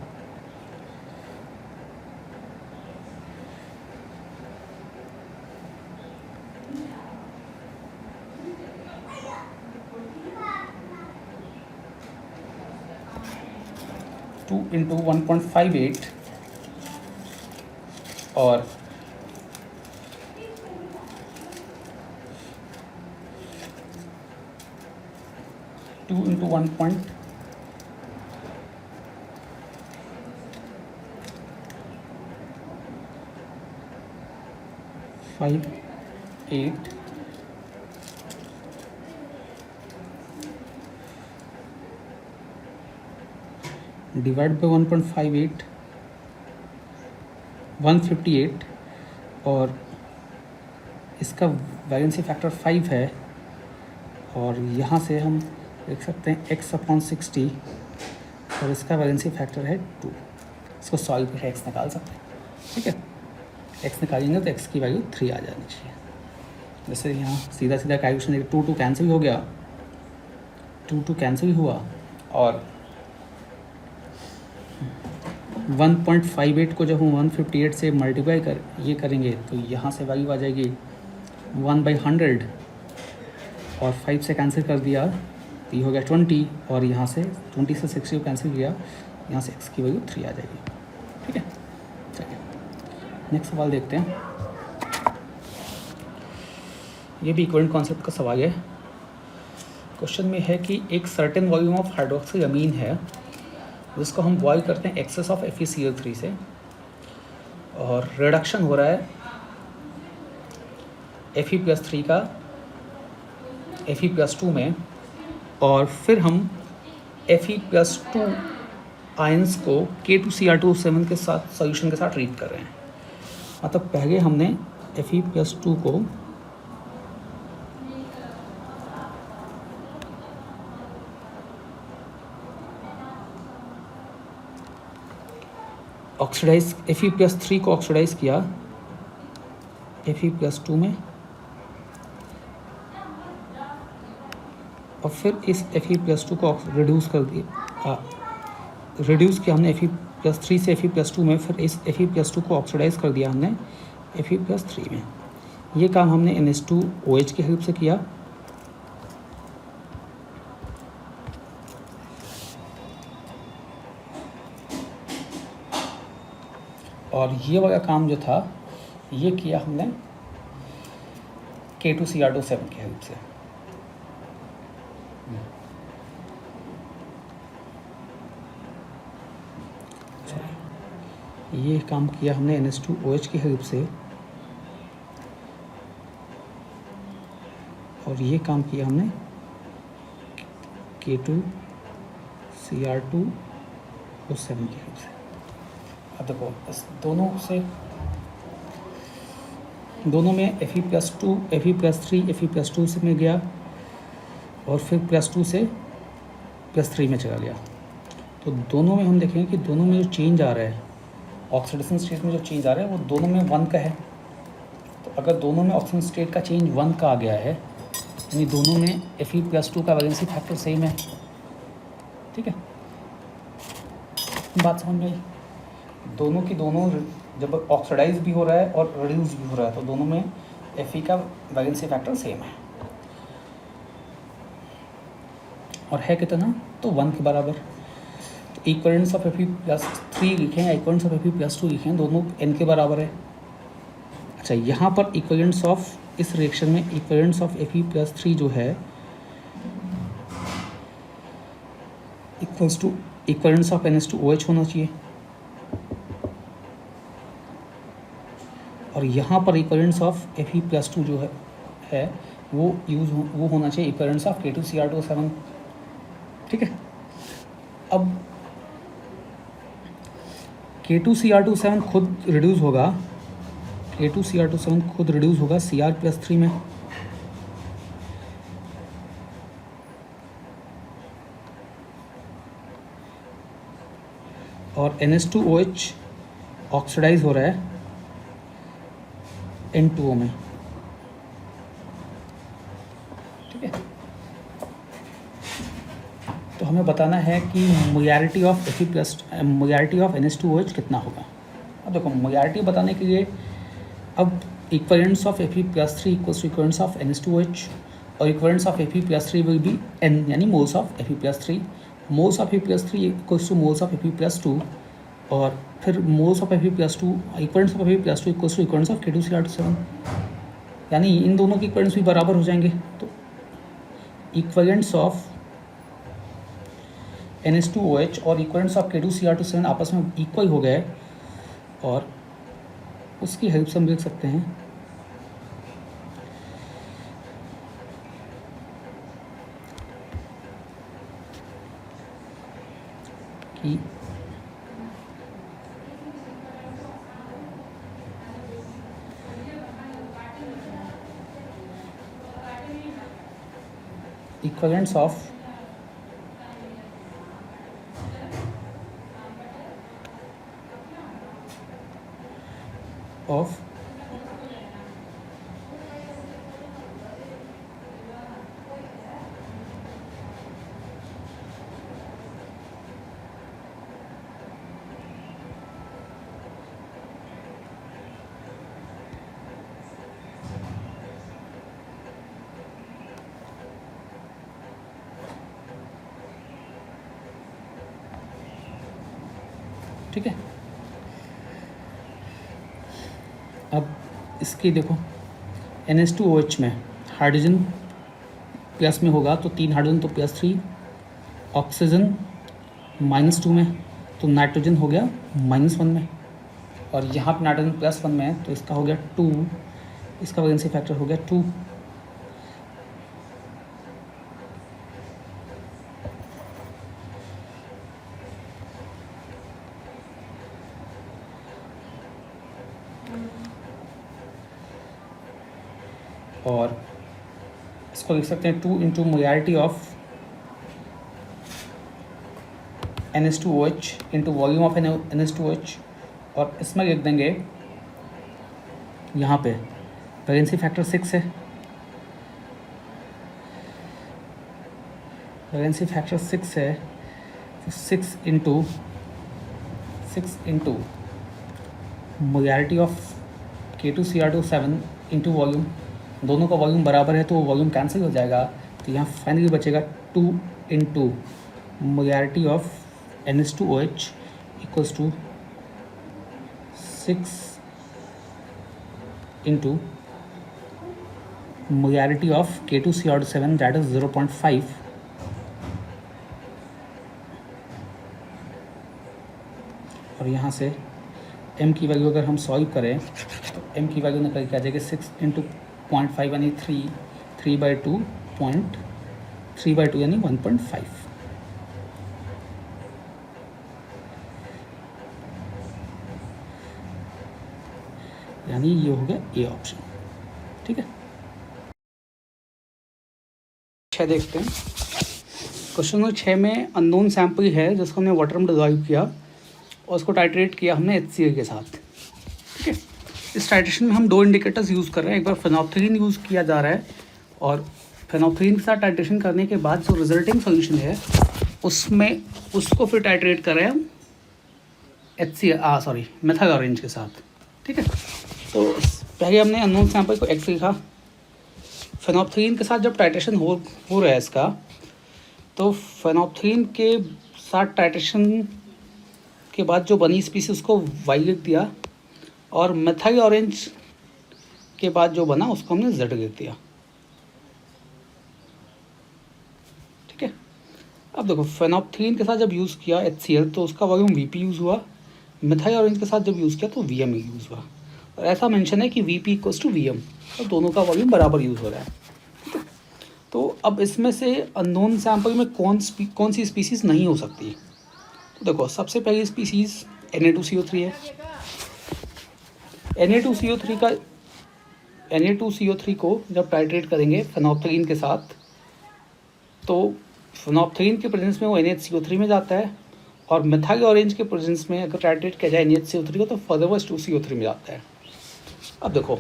1.58 और 2 इंटू 1.58 डिवाइड बाई 1.58 158 और इसका वैलेंसी फैक्टर 5 है, और यहाँ से हम देख सकते हैं x/60 और इसका वैलेंसी फैक्टर है 2। इसको सॉल्व करके x निकाल सकते हैं। ठीक है, x निकालेंगे तो x की वैल्यू 3 आ जानी चाहिए। जैसे यहाँ सीधा सीधा कैलकुलेशन 2 कैंसिल हो गया, 2 कैंसिल हुआ, और 1.58 को जब हम 158 से मल्टीप्लाई करेंगे तो यहाँ से वैल्यू आ जाएगी 1/100, और 5 से कैंसिल कर दिया तो ये हो गया 20, और यहाँ से 20 से 60 को कैंसिल किया, यहाँ से x की वैल्यू 3 आ जाएगी। ठीक है, चलिए नेक्स्ट सवाल देखते हैं। ये भी इक्विवेलेंट कॉन्सेप्ट का सवाल है। क्वेश्चन में है कि एक सर्टेन वॉल्यूम ऑफ हाइड्रोक्सी अमीन है जिसको हम बॉयल करते हैं एक्सेस ऑफ FeCl3 से, और रिडक्शन हो रहा है Fe+3 का Fe+2 में, और फिर हम Fe+2 आयंस को K2Cr2O7 के साथ सॉल्यूशन के साथ ट्रीट कर रहे हैं। मतलब पहले हमने Fe+2 को ऑक्सीडाइज Fe+3 को ऑक्सीडाइज किया Fe+2 में, और फिर इस Fe+2 को रिड्यूस कर दिया, रिड्यूस किया हमने Fe+3 से Fe+2 में, फिर इस Fe+2 को ऑक्सीडाइज कर दिया हमने Fe+3 में। ये काम हमने NH2OH की हेल्प से किया, और ये वाला काम जो था ये किया हमने K2Cr2O7 की हेल्प से। ये काम किया हमने NH2OH की हेल्प से, और ये काम किया हमने K2Cr2O7 की हेल्प से। अब देखो इस दोनों में Fe+2 Fe+3 Fe+2 से में गया, और फिर +2 से +3 में चला गया। तो दोनों में हम देखेंगे कि दोनों में जो चेंज आ रहा है, ऑक्सीडेशन स्टेट में जो चेंज आ रहा है वो दोनों में 1 का है। तो अगर दोनों में ऑक्सीजन स्टेट का चेंज 1 का आ गया है, यानी दोनों में Fe+2 का वैलेंसी फैक्टर सेम है। ठीक है, बात समझ में आई? दोनों की दोनों जब ऑक्सीडाइज भी हो रहा है और रिड्यूस भी हो रहा है, तो दोनों में Fe का वैलेंसी फैक्टर सेम है, और है कितना, तो 1 के बराबर। तो इक्विवेलेंस ऑफ Fe+3 3 लिखें या इक्वेलेंट्स ऑफ Fe+2 लिखें, दोनों n के बराबर है। अच्छा, यहाँ पर इक्वेलेंट्स ऑफ, इस रिएक्शन में इक्वेलेंट्स ऑफ Fe+3 जो है equals to equivalents of NH2OH होना चाहिए, और यहाँ पर इक्वेलेंट्स ऑफ Fe+2 जो है वो होना चाहिए इक्वेलेंट्स ऑफ K2Cr2O7। ठीक है, अब K2Cr2O7 खुद रिड्यूस होगा, K2Cr2O7 खुद रिड्यूस होगा Cr+3 में, और NH2OH ऑक्सीडाइज हो रहा है N2O में। ठीक है, तो हमें बताना है कि मोलैरिटी ऑफ NH2OH कितना होगा। अब देखो, मोलैरिटी बताने के लिए अब equivalents of Fe+3 equals to equivalents of NH2OH, और इक्वेलेंट्स of Fe+3 will be N, यानी moles of Fe+3। Moles of Fe+3 equals to moles of Fe+2, और फिर moles of Fe+2 equivalents of Fe+2 equals to equivalents of K2Cr2O7, यानी इन दोनों के equivalents भी बराबर हो जाएंगे। तो इक्वेलेंट्स ऑफ NH2OH और इक्वेलेंट्स ऑफ K2Cr2O7 आपस में इक्वल हो गए, और उसकी हेल्प से हम देख सकते हैं कि इक्वेलेंट्स ऑफ ठीक है, अब इसकी देखो, NH2OH में हाइड्रोजन प्लस में होगा तो 3 हाइड्रोजन तो +3, ऑक्सीजन -2 में, तो नाइट्रोजन हो गया -1 में, और यहाँ पर नाइट्रोजन +1 में है तो इसका हो गया 2, इसका वैलेंसी फैक्टर हो गया 2। और इसको लिख सकते हैं 2 into molarity of NH2OH into volume of NH2OH, और इसमें लिख देंगे, यहाँ पे वैलेंसी फैक्टर 6 है, वैलेंसी फैक्टर 6 है, 6 into molarity of K2Cr2O7 into volume, दोनों का वॉल्यूम बराबर है तो वॉल्यूम कैंसिल हो जाएगा, तो यहाँ फाइनली बचेगा 2 into molarity of NH2OH equals to 6 into molarity of K2Cr2O7 that is 0.5, और यहाँ से m की वैल्यू अगर हम सॉल्व करें तो m की वैल्यू निकल के आ जाएगी 6 इंटू 0.5 यानी 3/2 3/2 यानी 1.5। यानी ये हो गया ए ऑप्शन। ठीक है, 6 देखते हैं। क्वेश्चन नंबर 6 में अननोन सैंपल है जिसको हमने वाटर में डिजॉल्व किया और उसको टाइट्रेट किया हमने HCl के साथ। ठीक है, इस टाइट्रेशन में हम 2 इंडिकेटर्स यूज़ कर रहे हैं। एक बार फेनोल्फथालीन यूज़ किया जा रहा है, और फेनोल्फथालीन के साथ टाइट्रेशन करने के बाद जो रिजल्टिंग सोल्यूशन है उसमें उसको फिर टाइट्रेट कर रहे हैं हम मेथल ऑरेंज के साथ। ठीक है, तो पहले हमने अननोन सैंपल को X लिखा, फेनोल्फथालीन के साथ जब टाइट्रेशन हो रहा है इसका, तो फेनोल्फथालीन के साथ टाइट्रेशन उसके बाद जो बनी स्पीसीज उसको वाई लिख दिया, और मेथाइल ऑरेंज के बाद जो बना उसको हमने जेड लिख दिया। ठीक है, अब देखो फेनोप्थलीन के साथ जब यूज़ किया HCl तो उसका वॉल्यूम Vp यूज़ हुआ, मेथाइल ऑरेंज के साथ जब यूज़ किया तो Vm यूज़ हुआ, और ऐसा मेंशन है कि Vp इक्वल्स टू Vm, और दोनों का वॉल्यूम बराबर यूज़ हो रहा है। ठीक है, तो अब इसमें से अननोन सैंपल में कौन सी स्पीसीज़ नहीं हो सकती। तो देखो सबसे पहली स्पीसीज़ Na2CO3 है। Na2CO3 को जब टाइट्रेट करेंगे फेनोप्थलीन के साथ तो फेनोप्थलीन के प्रेजेंस में वो NaCO3 में जाता है, और मेथाइल ऑरेंज के प्रेजेंस में अगर टाइट्रेट किया जाए NaCO3 को तो फर्दरवर्स 2CO3 में जाता है। अब देखो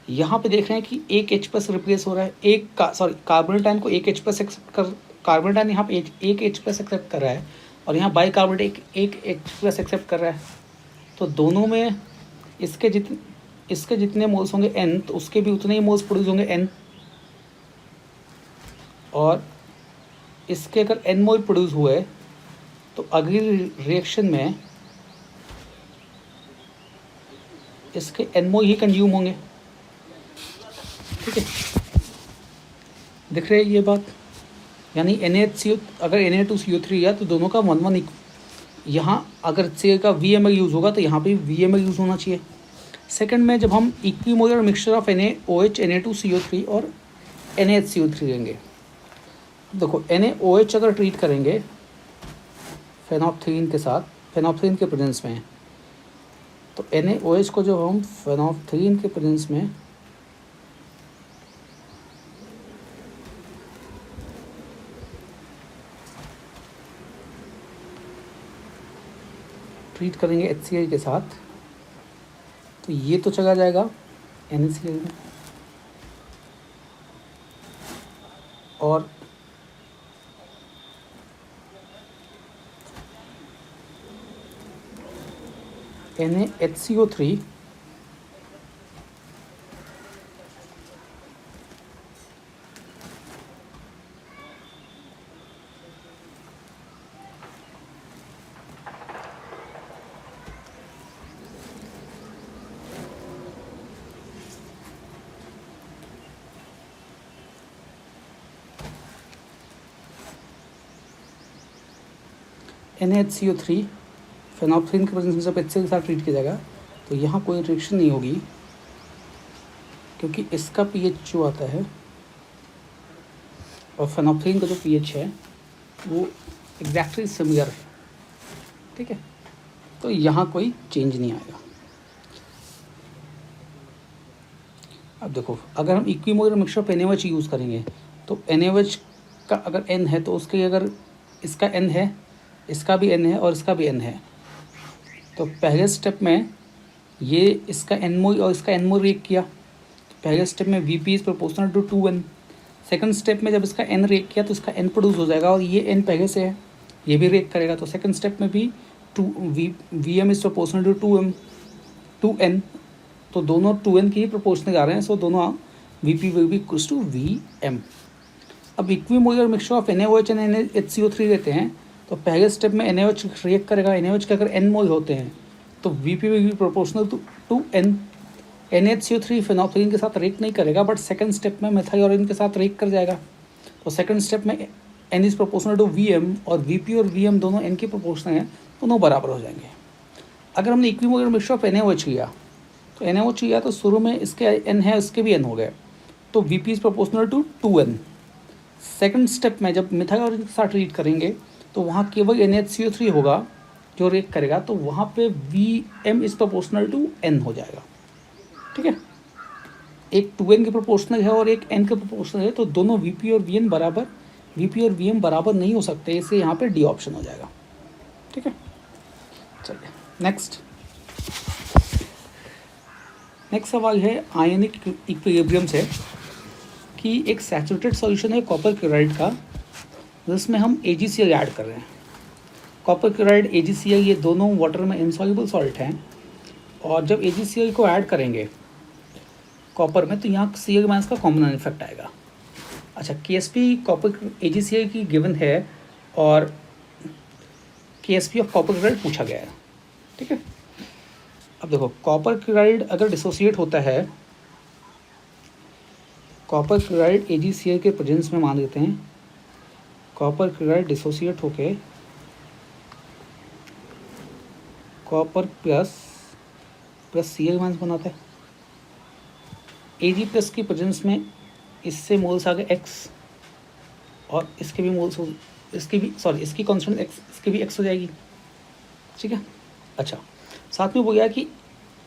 यहाँ पे देख रहे हैं कि एक H+ रिप्लेस हो रहा है, कार्बोनेटाइन को एक H+ एक्सेप्ट कर, कार्बोनेटाइन यहाँ पे एक H+ एक्सेप्ट कर रहा है, और यहाँ बाइकार्बोनेट एक H+ एक्सेप्ट कर रहा है। तो दोनों में इसके जितने मोल्स होंगे N, तो उसके भी उतने ही मोल्स प्रोड्यूस होंगे N, और इसके अगर N मोल प्रोड्यूस हुए तो अगली रिएक्शन में इसके N मोल ही कंज्यूम होंगे। ठीक है, दिख रही है ये बात, यानी NaCO अगर Na2CO3 है तो दोनों का 1:1 यहाँ अगर C का VML यूज़ होगा तो यहाँ पे VML यूज़ होना चाहिए। सेकंड में जब हम equimolar mixture of NaOH Na2CO3 और NaHCO3 लेंगे, देखो NaOH अगर ट्रीट करेंगे फेनोप्थलीन के साथ, फेनोप्थलीन के प्रेजेंस में, तो NaOH को जो हम फेनोप्थलीन के प्रेजेंस में ट्रीट करेंगे HCl के साथ तो ये तो चला जाएगा NaCl में, और NaHCO3 NaHCO3 फेनोप्थलीन के प्रेजेंस में जब HCl के साथ ट्रीट किया जाएगा तो यहाँ कोई रिएक्शन नहीं होगी, क्योंकि इसका pH जो आता है और फेनोप्थलीन का जो pH है वो एग्जैक्टली सिमिलर है। ठीक है, तो यहाँ कोई चेंज नहीं आएगा। अब देखो अगर हम equimolar mixture of NaOH use करेंगे तो NaOH का अगर N है तो उसके अगर इसका N है, इसका भी N है और इसका भी N है, तो पहले स्टेप में ये इसका N मोल और इसका N मोल रिएक्ट किया, तो पहले स्टेप में Vp is proportional to 2N। Second step में जब इसका N रिएक्ट किया तो इसका N प्रोड्यूस हो जाएगा, और ये N पहले से है, ये भी रिएक्ट करेगा, तो सेकंड स्टेप में भी Vm is proportional to 2N, तो दोनों 2N की ही प्रोपोर्शनल आ रहे हैं, सो दोनों Vp will be equals to Vm। अब equimolar mixture of NaOH and NaHCO3 लेते हैं, तो पहले स्टेप में NaOH रिएक्ट करेगा, NaOH के अगर N मोल होते हैं तो Vp will be proportional to N। NaHCO3 phenolphthalein के साथ रिएक्ट नहीं करेगा, बट सेकंड स्टेप में मेथाइल ऑरेंज के साथ रिएक्ट कर जाएगा, तो सेकंड स्टेप में N is proportional to Vm, और Vp और Vm दोनों N के प्रोपोर्शनल हैं, दोनों बराबर हो जाएंगे। अगर हमने इक्विमोलर मिक्सचर ऑफ NaOH लिया तो NaOH लिया तो शुरू में इसके N है, इसके भी N हो गए, तो Vp is proportional to 2N। Second step में जब मेथाइल ऑरेंज के साथ ट्रीट करेंगे तो वहाँ केवल NaHCO3 होगा जो रिएक्ट करेगा, तो वहाँ पे Vm is proportional to N हो जाएगा। ठीक है, एक 2N के प्रोपोर्शनल है और एक N के प्रोपोर्शनल है, तो दोनों Vp और Vm बराबर नहीं हो सकते, इससे यहाँ पे डी ऑप्शन हो जाएगा। ठीक है, चलिए नेक्स्ट सवाल है आयनिक इक्विलिब्रियम से, कि एक सैचुरेटेड सॉल्यूशन है कॉपर क्लोराइड का, जिसमें हम AgCl ऐड कर रहे हैं। कॉपर क्लोराइड AgCl ये दोनों वाटर में इनसॉल्युबल सॉल्ट हैं, और जब AgCl को ऐड करेंगे कॉपर में तो यहाँ Cl माइनस का कॉमन इफेक्ट आएगा। अच्छा, KSP कॉपर AgCl की गिवन है, और KSP ऑफ कॉपर क्लोराइड पूछा गया है, ठीक है। अब देखो कॉपर क्लोराइड अगर डिसोसिएट होता है, कॉपर क्लोराइड AgCl के प्रेजेंस में मान लेते हैं, कॉपर क्लोराइड डिसोसिएट होके कॉपर प्लस Cl माइनस बनाता है। Ag प्लस की प्रेजेंस में इससे मोल्स आ गए x, और इसके भी मोल्स हो, इसकी भी सॉरी इसकी कांस्टेंट x, इसकी भी x हो जाएगी, ठीक है। अच्छा, साथ में वो गया कि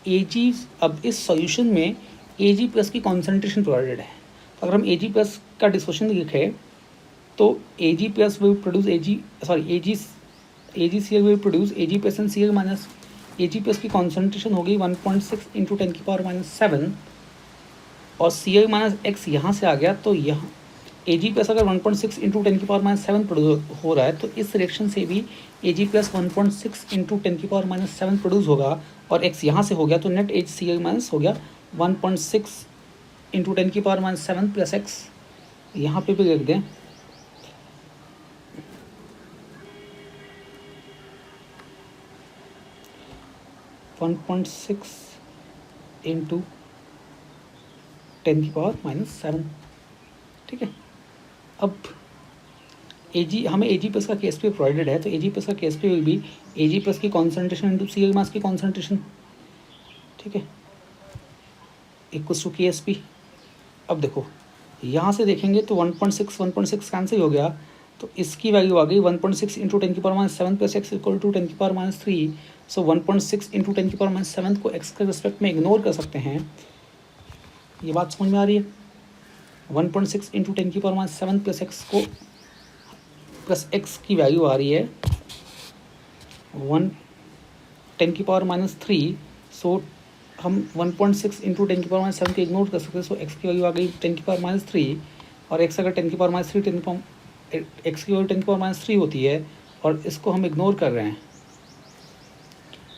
Ag, अब इस सॉल्यूशन में Ag प्लस की कॉन्सेंट्रेशन प्रोवाइडेड है, तो अगर हम Ag प्लस का डिसोशन लिखें तो Ag plus will produce AgCl will produce Ag plus and Cl minus. Ag plus की कॉन्सेंट्रेशन हो गई 1.6 इंटू 10⁻⁷, और Cl माइनस x यहाँ से आ गया, तो यहाँ Ag प्लस अगर 1.6 इंटू 10⁻⁷ प्रोड्यूस हो रहा है, तो इस रिएक्शन से भी Ag प्लस 1.6 इंटू 10⁻⁷ प्रोड्यूस होगा, और x यहाँ से हो गया, तो नेट HCl माइनस हो गया 1.6 इंटू 10⁻⁷ प्लस x, यहाँ पे भी लिख दें 1.6 इंटू 10⁻⁷, ठीक है। अब हमें Ag प्लस का KSP प्रोवाइडेड है, तो Ag प्लस का KSP will B Ag plus की कॉन्सेंट्रेशन इंटू Cl मास की कॉन्सेंट्रेशन, ठीक है, इक्वल्स टू KSP। अब देखो यहाँ से देखेंगे तो 1.6 कैंसिल हो गया, तो इसकी वैल्यू आ गई 1.6 into 10⁻⁷ plus x equal to 10⁻�3। So 1.6 into 10⁻⁷ को x के रिस्पेक्ट में इग्नोर कर सकते हैं, ये बात समझ में आ रही है। 1.6 इंटू 10⁻⁷ प्लस x को प्लस x की वैल्यू आ रही है 10⁻�3, सो हम 1.6 इंटू 10⁻⁷ को इग्नोर कर सकते हैं, सो x की वैल्यू आ गई 10⁻�3, और x अगर 10⁻�3 x की वैल्यू 10⁻3 होती है, और इसको हम इग्नोर कर रहे हैं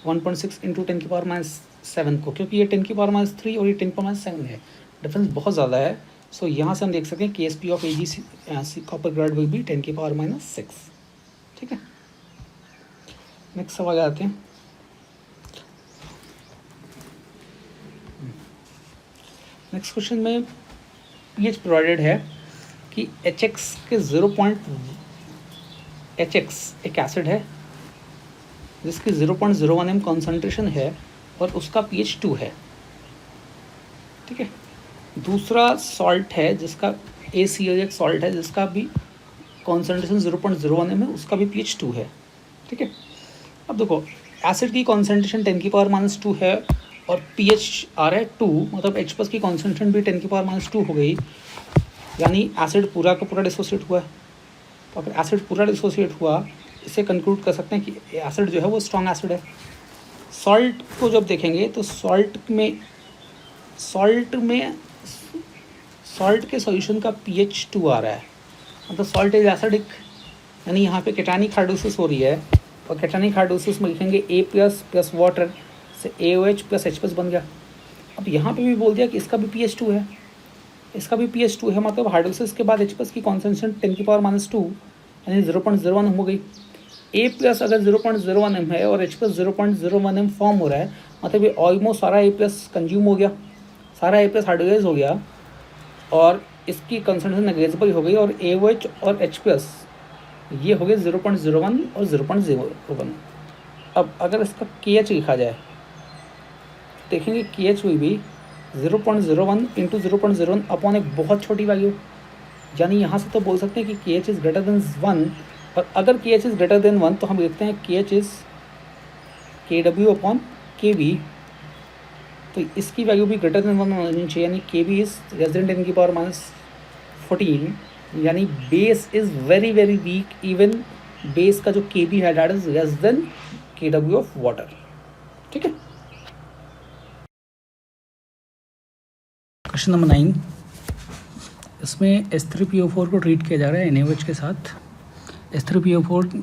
1.6 इंटू 10⁻⁷ को, क्योंकि ये 10⁻3 और ये 10⁻7 है, डिफरेंस बहुत ज़्यादा है। सो यहाँ से हम देख सकते हैं KSP of Ag copper chloride will be 10⁻�6, ठीक है। नेक्स्ट सवाल आते हैं। नेक्स्ट क्वेश्चन में पीएच प्रोवाइडेड है कि HX के HX एक एसिड है जिसकी 0.01 m कॉन्सेंट्रेशन है और उसका pH 2 है, ठीक है। दूसरा सॉल्ट है जिसका ACl एक सॉल्ट है जिसका भी कॉन्सेंट्रेशन 0.01 m है, उसका भी pH 2 है, ठीक है। अब देखो एसिड की कॉन्सेंट्रेशन 10⁻⁻2 है और pH आ रहा है 2, मतलब H प्लस की कॉन्सेंट्रेशन भी 10⁻⁻2 हो गई, यानी एसिड पूरा का पूरा डिसोसिएट हुआ है। तो अगर एसिड पूरा डिसोसिएट हुआ, इसे कंक्लूड कर सकते हैं कि एसिड जो है वो स्ट्रॉन्ग एसिड है। सॉल्ट को जब देखेंगे तो सॉल्ट के सॉल्यूशन का pH 2 आ रहा है, मतलब सॉल्ट इज एसिडिक, यानी यहाँ पे केटानिक हाइड्रोसिस हो रही है, और केटानिक हाइड्रोसिस में लिखेंगे A प्लस वाटर से AOH प्लस H प्लस बन गया। अब यहाँ पे भी बोल दिया कि इसका भी pH 2 है, इसका भी pH 2 है, मतलब हाइड्रोसिस के बाद H प्लस की कॉन्सेंट्रेशन 10⁻⁻2 यानी 0.01 हो गई। A प्लस अगर 0.01 m है और H प्लस 0.01 m फॉर्म हो रहा है, मतलब ये ऑलमोस्ट सारा A प्लस कंज्यूम हो गया, सारा A प्लस हाइड्रोलाइज हो गया, और इसकी कंसेंट्रेशन नेग्लिजिबल हो गई, और AOH और H प्लस ये हो गए 0.01 और 0.01। अब अगर इसका KH लिखा जाए, देखेंगे KH हुई भी 0.01 इंटू 0.01 अपॉन एक बहुत छोटी वैल्यू, यानी यहाँ से तो बोल सकते हैं कि KH इज़ ग्रेटर देन 1, और अगर KH इज़ ग्रेटर देन 1 तो हम लिखते हैं KH is KW upon KB, तो इसकी वैल्यू भी ग्रेटर देन 1 होनी चाहिए, यानी KB इज़ लेस देन 10⁻14, यानी base is very very weak, even base का जो KB है that is less than KW of water, ठीक है। क्वेश्चन नंबर 9, इसमें H3PO4 को ट्रीट किया जा रहा है NaOH के साथ। H3PO4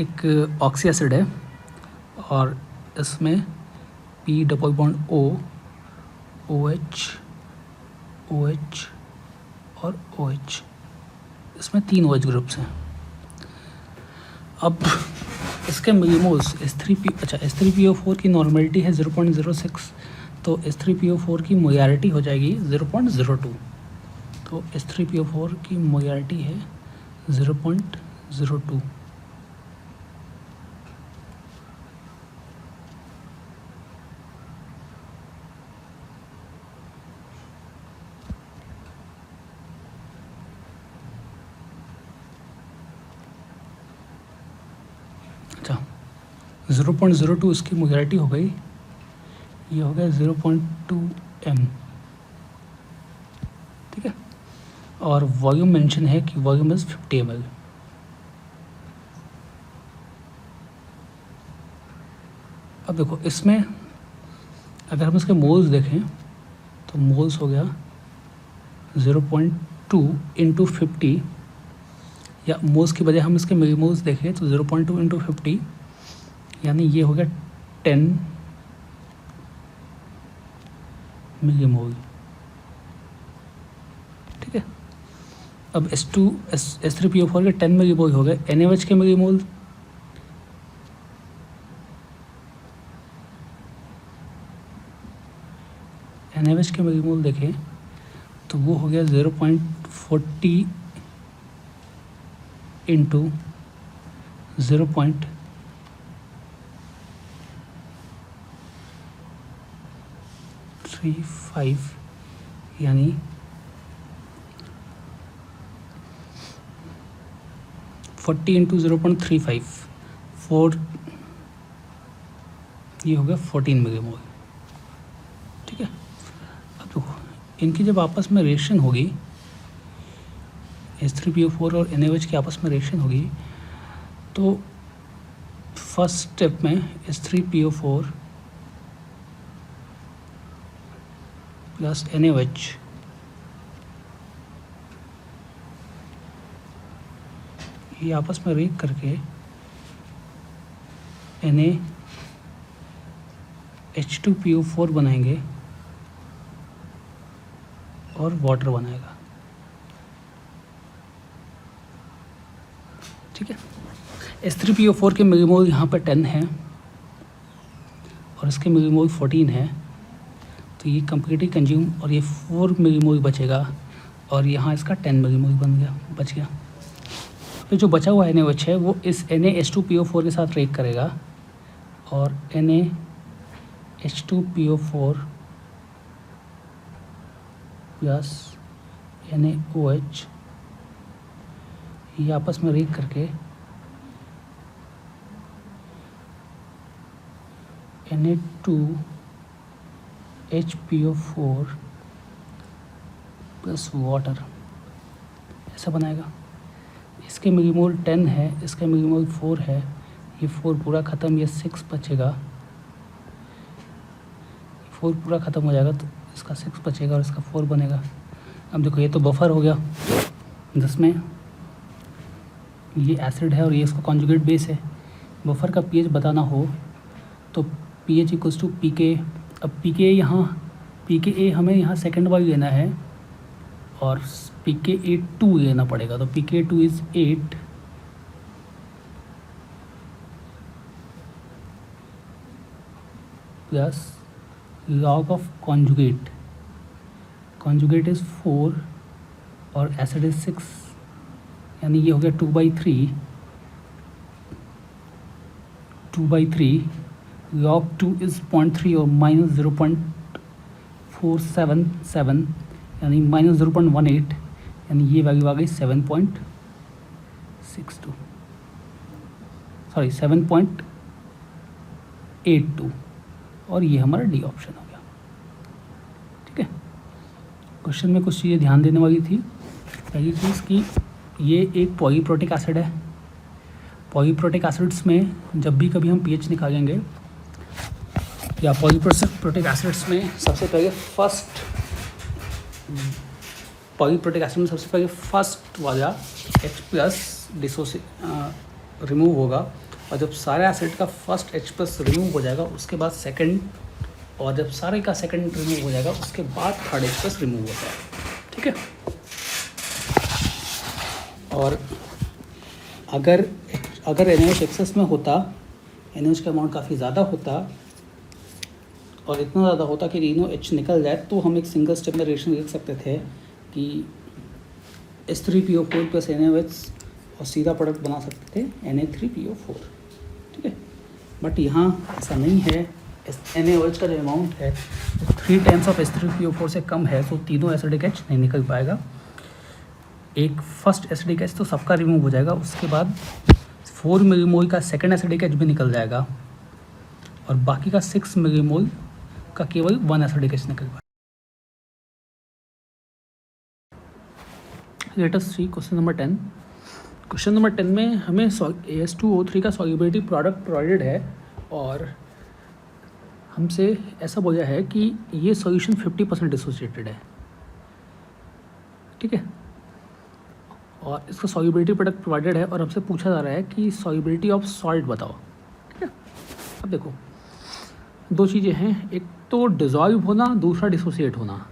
एक ऑक्सी एसिड है और इसमें P double bond O, OH, OH और OH, इसमें 3 OH ग्रुप्स हैं। अब इसके मिलीमोल्स H3PO4 की नॉर्मेलिटी है 0.06, तो H3PO4 की मोलारिटी हो जाएगी 0.02। तो H3PO4 की मोलारिटी है 0.02। अच्छा, 0.02 इसकी मोलारिटी हो गई, ये हो गया 0.2 m, ठीक है। और वॉल्यूम मेंशन है कि वॉल्यूम इज़ 50 ml। अब देखो इसमें अगर हम इसके मोल्स देखें तो मोल्स हो गया 0.2 इंटू 50, या मोल्स की बजाय हम इसके मिलीमोल्स देखें तो 0.2 इंटू 50, यानी ये हो गया 10 मिलीमोल, ठीक है। अब H3PO4 के 10 मिलीमोल हो गए। NaOH के मिलीमोल देखें तो वो हो गया 0.40 इंटू 0.35, यानी 40 इंटू 0.35, 4, ये हो गया 14 मिलीमोल, ठीक है। अब देखो इनकी जब आपस में रिएक्शन होगी, H3PO4 और NaOH की आपस में रिएक्शन होगी, तो फर्स्ट स्टेप में H3PO4 प्लस NaOH ये आपस में रिएक्ट करके NaH2PO4 बनाएंगे और वाटर बनाएगा, ठीक है। H3PO4 के मिलीमोल यहाँ पर 10 है और इसके मिलीमोल 14 है, तो ये कम्प्लीटली कंज्यूम, और ये 4 मिलीमोल बचेगा और यहाँ इसका 10 मिलीमोल बच गया। फिर जो बचा हुआ NaOH है वो इस NaH2PO4 के साथ रिएक्ट करेगा और NaH2PO4 प्लस NaOH ये आपस में रिएक्ट करके Na2HPO4 प्लस वाटर ऐसा बनाएगा। इसके मिलीमोल 10 है, इसके मिलीमोल 4 है, ये 4 पूरा ख़त्म, ये 6 बचेगा, 4 पूरा ख़त्म हो जाएगा तो इसका 6 बचेगा और इसका 4 बनेगा। अब देखो ये तो बफर हो गया जिसमें ये एसिड है और ये इसका कॉन्जुगेट बेस है। बफर का पीएच बताना हो तो pH इक्वल्स टू pK। अब pKa हमें यहाँ सेकेंड वाली लेना है और pKa2 लेना पड़ेगा, तो pKa2 is 8 plus log of conjugate is 4 और एसिड इज़ 6, यानी ये हो गया 2/3 log 2 इज़ 0.3 और माइनस 0.477 यानी माइनस 0.18, यानी ये वैल्यू आ गई 7.82 और ये हमारा डी ऑप्शन हो गया, ठीक है। क्वेश्चन में कुछ चीज़ें ध्यान देने वाली थी। पहली चीज़ कि ये एक पॉलीप्रोटिक एसिड है। पॉलीप्रोटिक एसिड्स में जब भी कभी हम पीएच निकालेंगे या पॉलीप्रोटिक एसिड्स में सबसे पहले फर्स्ट वाला H+ रिमूव होगा, और जब सारे एसिड का फर्स्ट H+ रिमूव हो जाएगा उसके बाद सेकंड, और जब सारे का सेकंड रिमूव हो जाएगा उसके बाद थर्ड H+ रिमूव होता है, ठीक है। और अगर अगर NaOH एक्सेस में होता, NaOH का अमाउंट काफ़ी ज़्यादा होता और इतना ज़्यादा होता कि NaOH निकल जाए, तो हम एक सिंगल स्टेप में रिएक्शन लिख सकते थे कि H3PO4 प्लस NaOH और सीधा प्रोडक्ट बना सकते थे Na3PO4, ठीक है। बट यहाँ ऐसा नहीं है। NaOH का जो अमाउंट है वो 3 ऑफ H3PO4 से कम है, तो तीनों एसिडिक एच नहीं निकल पाएगा। एक फर्स्ट एसिडिक एच तो सबका रिमूव हो जाएगा, उसके बाद 4 मिलीमोल का सेकेंड एसिडिक एच भी निकल जाएगा और बाकी का 6 मिलीमोल का केवल 1 एसिडिक एच निकल पाएगा। लेट अस सी क्वेश्चन नंबर 10। क्वेश्चन नंबर 10 में हमें AS2O3 का सॉल्युबिलिटी प्रोडक्ट प्रोवाइडेड है और हमसे ऐसा बोला है कि ये सॉल्यूशन 50% डिसोसिएटेड है, ठीक है। और इसका सॉल्युबिलिटी प्रोडक्ट प्रोवाइडेड है और हमसे पूछा जा रहा है कि सॉल्युबिलिटी ऑफ सॉल्ट बताओ, ठीक है। अब देखो दो चीज़ें हैं, एक तो डिज़ोल्व होना, दूसरा डिसोसिएट होना।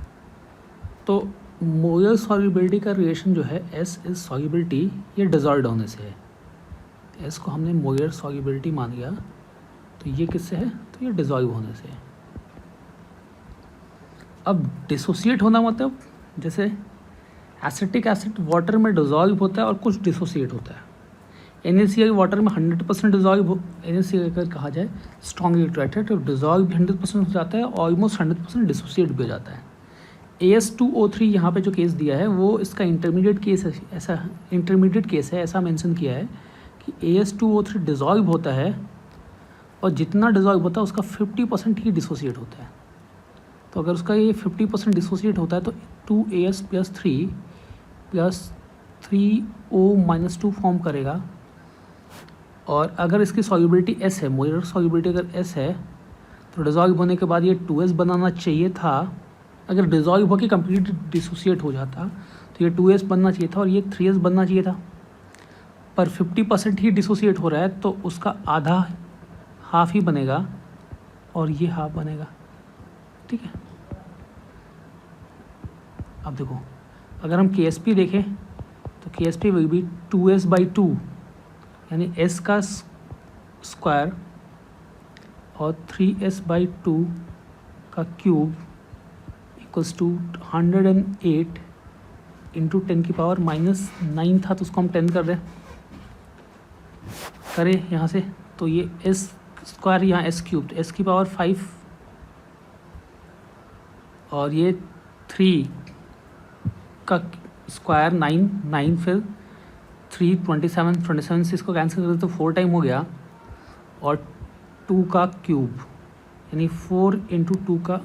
तो मोलर सॉल्युबिलिटी का रिलेशन जो है S इज सॉल्युबिलिटी, ये डिज़ोल्व होने से है। S को हमने मोलर सॉल्युबिलिटी मान लिया, तो ये किससे है, तो ये डिज़ोल्व होने से है। अब डिसोसिएट होना मतलब जैसे एसिटिक एसिड वाटर में डिज़ोल्व होता है और कुछ डिसोसिएट होता है। NaCl वाटर में 100% डिज़ोल्व, NaCl अगर कहा जाए स्ट्रॉन्ग इलेक्ट्रोलाइट तो डिज़ोल्व भी 100% हो जाता है, ऑलमोस्ट 100% डिसोसिएट भी हो जाता है। AS2O3 यहाँ पे जो केस दिया है वो इसका इंटरमीडिएट केस है, ऐसा इंटरमीडिएट केस है, ऐसा मेंशन किया है कि AS2O3 डिज़ोल्व होता है और जितना डिज़ोल्व होता है उसका 50% ही डिसोसिएट होता है। तो अगर उसका ये 50% डिसोसिएट होता है तो 2AS plus 3 plus 3O-2 form करेगा। और अगर इसकी सॉल्युबिलिटी S है, मोलर सॉल्युबिलिटी अगर S है तो डिज़ोल्व होने के बाद ये 2S बनाना चाहिए था। अगर डिज़ोल्व होकर कंप्लीट डिसोसिएट हो जाता तो ये 2S बनना चाहिए था और ये 3S बनना चाहिए था, पर 50% ही डिसोसिएट हो रहा है तो उसका आधा हाफ ही बनेगा और ये हाफ बनेगा, ठीक है। अब देखो अगर हम KSP देखें तो KSP विल बी 2S/2, यानी S का स्क्वायर और 3S/2 का क्यूब इक्वल्स टू 108 इंटू 10 की पावर -9 था, तो उसको हम 10 कर रहे करें यहाँ से, तो ये S स्क्वायर यहाँ S क्यूब, तो S की पावर 5 और ये 3 का स्क्वायर 9 फिर 3 27 से इसको कैंसिल करें तो 4 टाइम हो गया और 2 का क्यूब यानी 4 इंटू 2 का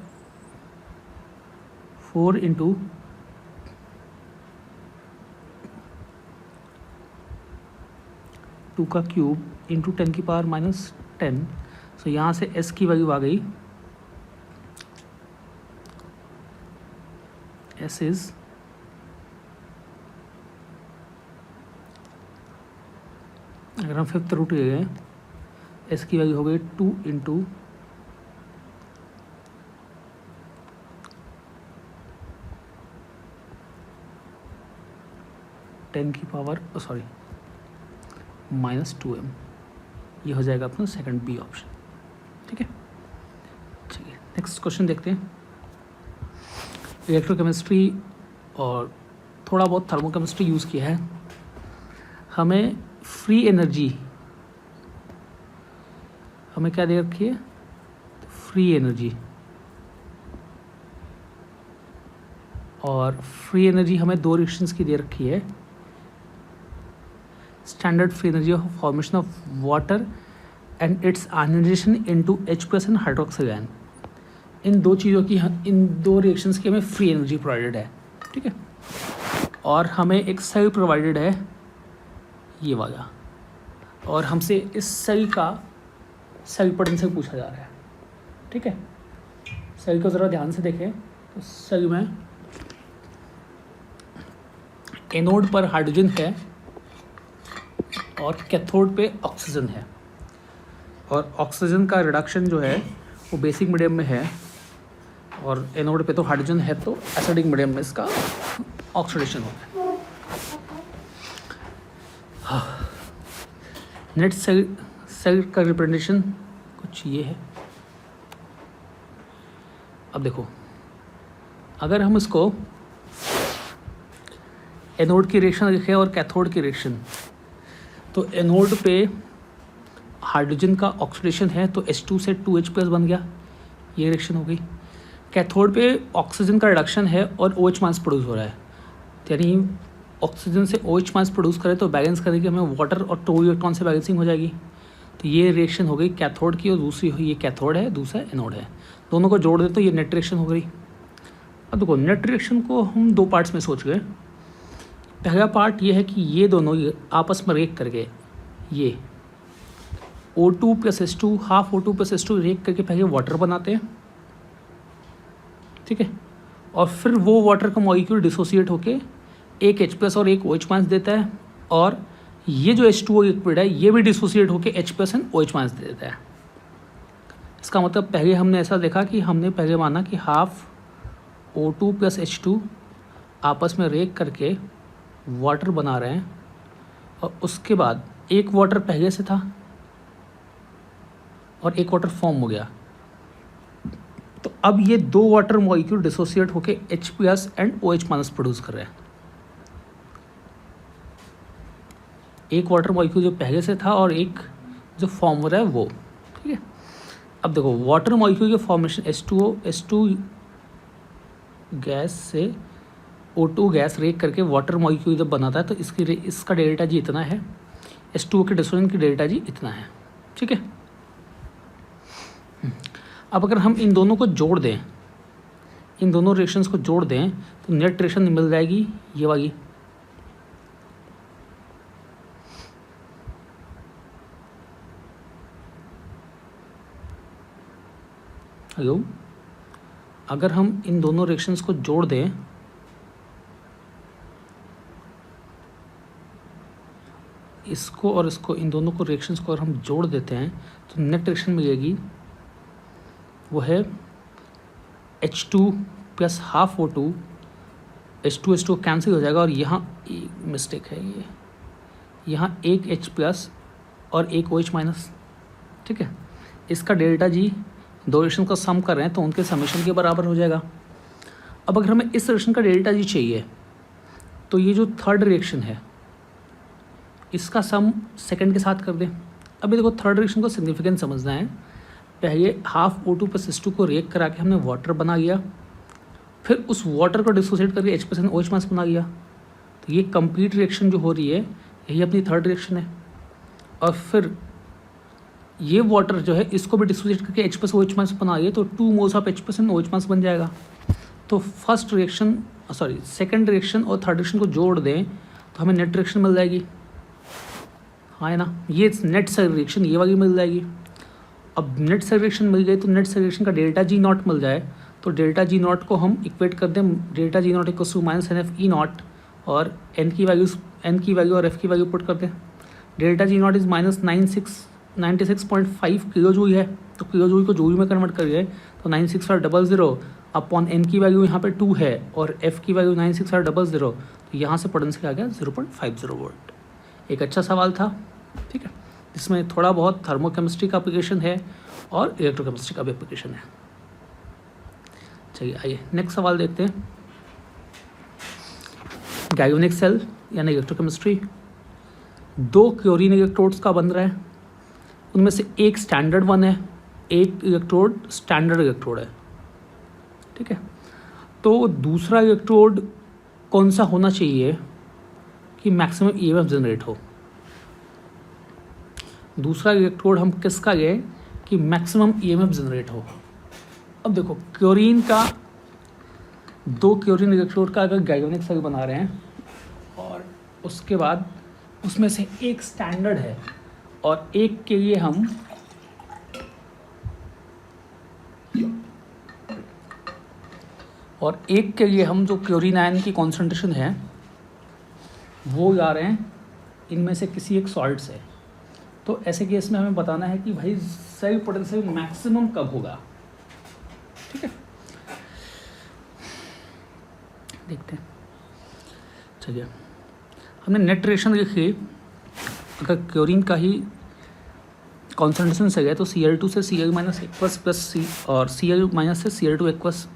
4 इंटू 2 का क्यूब इंटू 10 की पावर -10। सो यहाँ से S की वैल्यू आ गई, S इज अगर हम 5th रूट ले गए, S की वैल्यू हो गई 2 इंटू 10 की पावर -2m। ये हो जाएगा अपना सेकंड B ऑप्शन, ठीक है। चलिए नेक्स्ट क्वेश्चन देखते हैं। इलेक्ट्रोकेमिस्ट्री और थोड़ा बहुत थर्मोकेमिस्ट्री यूज़ किया है। हमें फ्री एनर्जी, हमें क्या दे रखी है, फ्री एनर्जी, और फ्री एनर्जी हमें 2 रिएक्शंस की दे रखी है। Standard free energy of formation of water and its ionization into H+ and hydroxyl ion. इन दो चीज़ों की, इन 2 रिएक्शंस की हमें फ्री एनर्जी प्रोवाइडेड है, ठीक है। और हमें एक सेल प्रोवाइडेड है ये वाला, और हमसे इस सेल का सेल पोटेंशियल पूछा जा रहा है, ठीक है। सेल को ज़रा ध्यान से देखें तो सेल में एनोड पर हाइड्रोजन है और कैथोड पे ऑक्सीजन है, और ऑक्सीजन का रिडक्शन जो है वो बेसिक मीडियम में है और एनोड पे तो हाइड्रोजन है, तो एसिडिक मीडियम में इसका ऑक्सीडेशन होता है। नेट सेल का रिप्रेजेंटेशन कुछ ये है। अब देखो, अगर हम इसको एनोड की रिएक्शन लिखें और कैथोड की रिएक्शन, तो एनोड पे हाइड्रोजन का ऑक्सीडेशन है तो H2 से 2H+ बन गया, ये रिएक्शन हो गई। कैथोड पे ऑक्सीजन का रिडक्शन है और OH- प्रोड्यूस हो रहा है, यानी ऑक्सीजन से OH- प्रोड्यूस करें तो बैलेंस करेंगे हमें वाटर और 2 इलेक्ट्रॉन से बैलेंसिंग हो जाएगी। तो ये रिएक्शन हो गई कैथोड की, और दूसरी ये कैथोड है, दूसरा एनोड है, दोनों को जोड़ दे तो ये नेट रिएक्शन हो गई। अब देखो, नेट रिएक्शन को हम 2 पार्ट्स में सोच गए। पहला पार्ट ये है कि ये दोनों आपस में रिएक्ट करके ये O2 + H2 half O2 + H2 react करके पहले वाटर बनाते हैं, ठीक है, और फिर वो वाटर का मॉलिक्यूल डिसोसिएट होके एक H+ और एक OH- देता है, और ये जो H2O लिक्विड है ये भी डिसोसिएट होके H+ एंड OH- दे देता है। इसका मतलब पहले हमने ऐसा देखा कि हमने पहले माना कि हाफ O2 + H2 आपस में रिएक्ट करके वाटर बना रहे हैं, और उसके बाद एक वाटर पहले से था और एक वाटर फॉर्म हो गया, तो अब ये 2 वाटर मॉलिक्यूल डिसोसिएट होके H+ एंड OH- प्रोड्यूस कर रहे हैं। एक वाटर मॉलिक्यूल जो पहले से था और एक जो फॉर्म हो रहा है वो, ठीक है। अब देखो, वाटर मॉलिक्यूल के फॉर्मेशन H2 गैस से O2 गैस रिएक्ट करके वाटर मॉलिक्यूल जब बनाता है तो इसका डेल्टा जी इतना है, H2O के डिसोनेंट की डेल्टा जी इतना है, ठीक है। अब अगर हम इन दोनों को जोड़ दें, इन दोनों रिएक्शंस को जोड़ दें तो नेट रिएक्शन मिल जाएगी ये वाली। हेलो, अगर हम इन दोनों रिएक्शंस को जोड़ दें, इसको और इसको, इन दोनों को रिएक्शंस को अगर हम जोड़ देते हैं तो नेट रिएक्शन मिलेगी, वो है H2 + half O2, H2 cancel हो जाएगा, और यहाँ मिस्टेक है, ये यहाँ एक H+ और एक OH-, ठीक है। इसका डेल्टा जी 2 रिएक्शन का सम कर रहे हैं तो उनके समेशन के बराबर हो जाएगा। अब अगर हमें इस रिएक्शन का डेल्टा जी चाहिए तो ये जो थर्ड रिएक्शन है इसका सम सेकंड के साथ कर दें। अभी देखो, थर्ड रिएक्शन को सिग्निफिकेंट समझना है। पहले हाफ O2 + H2 को रिएक्ट करा के हमने वाटर बना लिया, फिर उस वाटर को डिसोसिएट करके H+ एंड OH- बना लिया, तो ये कंप्लीट रिएक्शन जो हो रही है यही अपनी थर्ड रिएक्शन है। और फिर ये वाटर जो है इसको भी डिसोसिएट करके H+ OH- बना लिया, तो 2 moles of H+ and OH- बन जाएगा। तो फर्स्ट रिएक्शन सेकंड रिएक्शन और थर्ड रिएक्शन को जोड़ दें तो हमें नेट रिएक्शन मिल जाएगी, हाँ है ना। ये नेट सेल रिएक्शन ये वाली मिल जाएगी। अब नेट सेल रिएक्शन मिल गई तो नेट सेल रिएक्शन का डेल्टा G0 मिल जाए, तो डेल्टा G0 को हम इक्वेट कर दें, डेल्टा G0 = -NF E0, और n की वैल्यू और f की वैल्यू पुट कर दें। Delta G0 is -96.5 kilo joule है, तो किलो जूल को जूल में कन्वर्ट करिए तो 96500 अपॉन n की वैल्यू यहाँ पे 2 है और f की वैल्यू 96500, तो यहाँ से पोटेंशियल आ गया 0.50 वोल्ट। एक अच्छा सवाल था, ठीक है, जिसमें थोड़ा बहुत थर्मोकेमिस्ट्री का एप्लीकेशन है और इलेक्ट्रोकेमिस्ट्री का भी एप्लीकेशन है। चलिए आइए नेक्स्ट सवाल देखते हैं। गैल्वेनिक सेल यानी इलेक्ट्रोकेमिस्ट्री, 2 क्लोरीन इलेक्ट्रोड्स का बन रहा है, उनमें से एक स्टैंडर्ड 1 है, एक इलेक्ट्रोड स्टैंडर्ड इलेक्ट्रोड है, ठीक है। तो दूसरा इलेक्ट्रोड कौन सा होना चाहिए कि मैक्सिमम EMF जनरेट हो? दूसरा इलेक्ट्रोड हम किसका लें कि मैक्सिमम EMF जनरेट हो? अब देखो, क्लोरीन का 2 क्लोरीन इलेक्ट्रोड का अगर गैल्वेनिक सेल बना रहे हैं और उसके बाद उसमें से एक स्टैंडर्ड है और एक के लिए हम जो क्लोरीन आयन की कॉन्सेंट्रेशन है वो ला रहे हैं इनमें से किसी एक सॉल्ट से, तो ऐसे केस में हमें बताना है कि भाई सेल पोटेंशियल मैक्सिमम कब होगा, ठीक है। देखते हैं, चलिए हमने नेट रिएक्शन लिखी, अगर क्लोरीन का ही कॉन्सेंट्रेशन सही है तो Cl2 से Cl माइनस एक्वस प्लस सी और Cl माइनस से Cl2 एक्वस।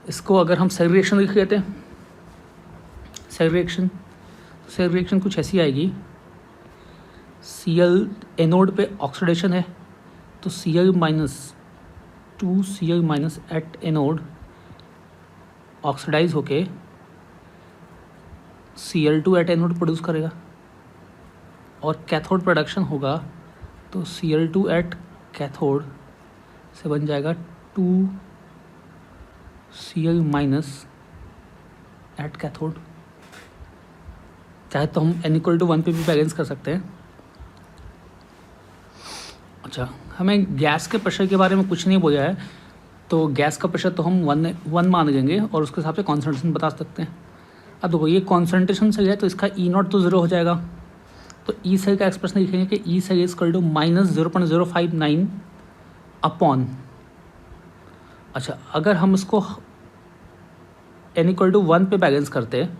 इसको अगर हम सेग्रीगेशन लिख लेते हैं, सेग्रीगेशन कुछ ऐसी आएगी, Cl एनोड पे ऑक्सीडेशन है तो Cl minus 2Cl minus at anode oxidise होके Cl2 एट एनोड प्रोड्यूस करेगा, और कैथोड प्रोडक्शन होगा तो Cl2 एट कैथोड से बन जाएगा 2Cl माइनस एट कैथोड। चाहे तो हम n=1 पे भी बैलेंस कर सकते हैं। अच्छा, हमें गैस के प्रेशर के बारे में कुछ नहीं बोला है, तो गैस का प्रेशर तो हम 1 मान लेंगे और उसके हिसाब से कॉन्सेंट्रेशन बता सकते हैं। अब देखो ये कॉन्सेंट्रेशन सही है तो इसका E0 तो 0 हो जाएगा, तो ई सही का एक्सप्रेशन लिखेंगे कि ई सही इक्वल टू -0.059 अपॉन। अच्छा, अगर हम इसको n=1 पे बैलेंस करते हैं,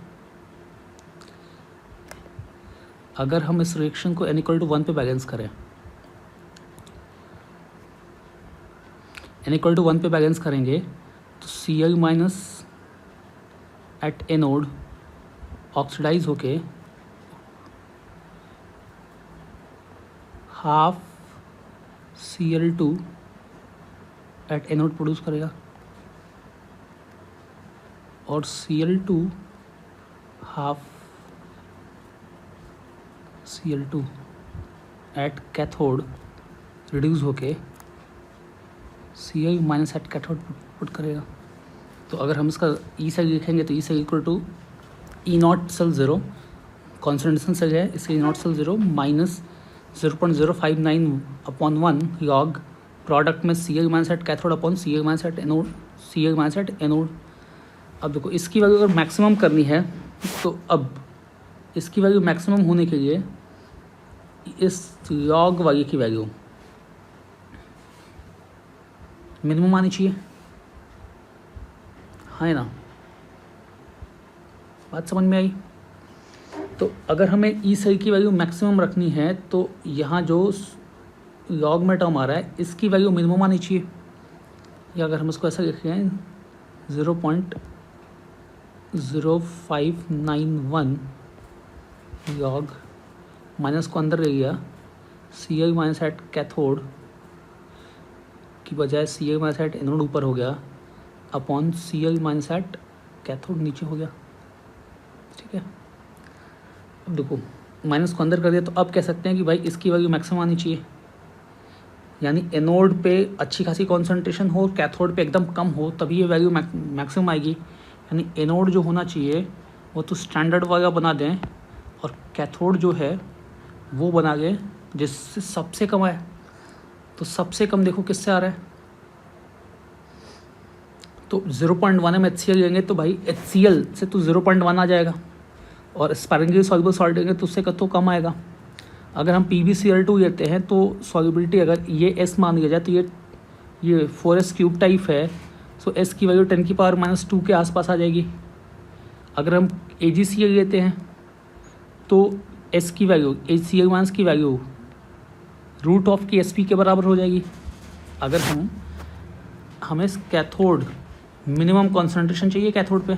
अगर हम इस रिएक्शन को n=1 पे बैलेंस करें, n=1 पे बैलेंस करेंगे तो Cl minus at anode oxidise होके half Cl2 at anode produce करेगा, और Cl2 half Cl2 at cathode reduce होके Cl minus at cathode put करेगा। तो अगर हम इसका ई से लिखेंगे तो ई से equal to E0 cell 0, concentration cell है इसलिए E0 cell 0 minus 0.059 upon 1 log product में Cl minus at cathode upon Cl minus at anode, Cl minus at anode. अब देखो इसकी वैल्यू अगर मैक्सिमम करनी है तो अब इसकी वैल्यू मैक्सिमम होने के लिए इस लॉग वाली की वैल्यू मिनिमम आनी चाहिए, है ना? बात समझ में आई? तो अगर हमें ई सही की वैल्यू मैक्सिमम रखनी है तो यहाँ जो लॉग में टर्म आ रहा है इसकी वैल्यू मिनिमम आनी चाहिए, या अगर हम इसको ऐसा लिख रहे हैं 0.0591 लॉग माइनस को अंदर ले गया, Cl माइनस एट कैथोड की बजाय Cl माइनस एट एनोड ऊपर हो गया upon Cl minus at cathode नीचे हो गया। ठीक है, अब देखो माइनस को अंदर कर दिया तो अब कह सकते हैं कि भाई इसकी वैल्यू मैक्सिमम आनी चाहिए, यानी एनोड पे अच्छी खासी कॉन्सेंट्रेशन हो, कैथोड पे एकदम कम हो, तभी ये वैल्यू मैक्सिमम आएगी। यानी एनोड जो होना चाहिए वो तो स्टैंडर्ड वाला बना दें और कैथोड जो है वो बना दें जिससे सबसे कम आए। तो सबसे कम देखो किससे आ रहा है, तो 0.1 हम HCl लेंगे तो भाई HCl से तो 0.1 आ जाएगा, और स्पायरिंगली सॉल्युबल सॉल्ट लेंगे तो उससे कतो कम आएगा। अगर हम PbCl2 लेते हैं तो सॉल्युबिलिटी अगर ये S मान लिया जाए तो ये 4s क्यूब टाइप है, सो S की वैल्यू 10⁻² के आसपास आ जाएगी। अगर हम AgCl लेते हैं तो S की वैल्यू HCl माइनस की वैल्यू रूट ऑफ की Sp के बराबर हो जाएगी। अगर हमें कैथोड मिनिमम कॉन्सेंट्रेशन चाहिए कैथोड पे,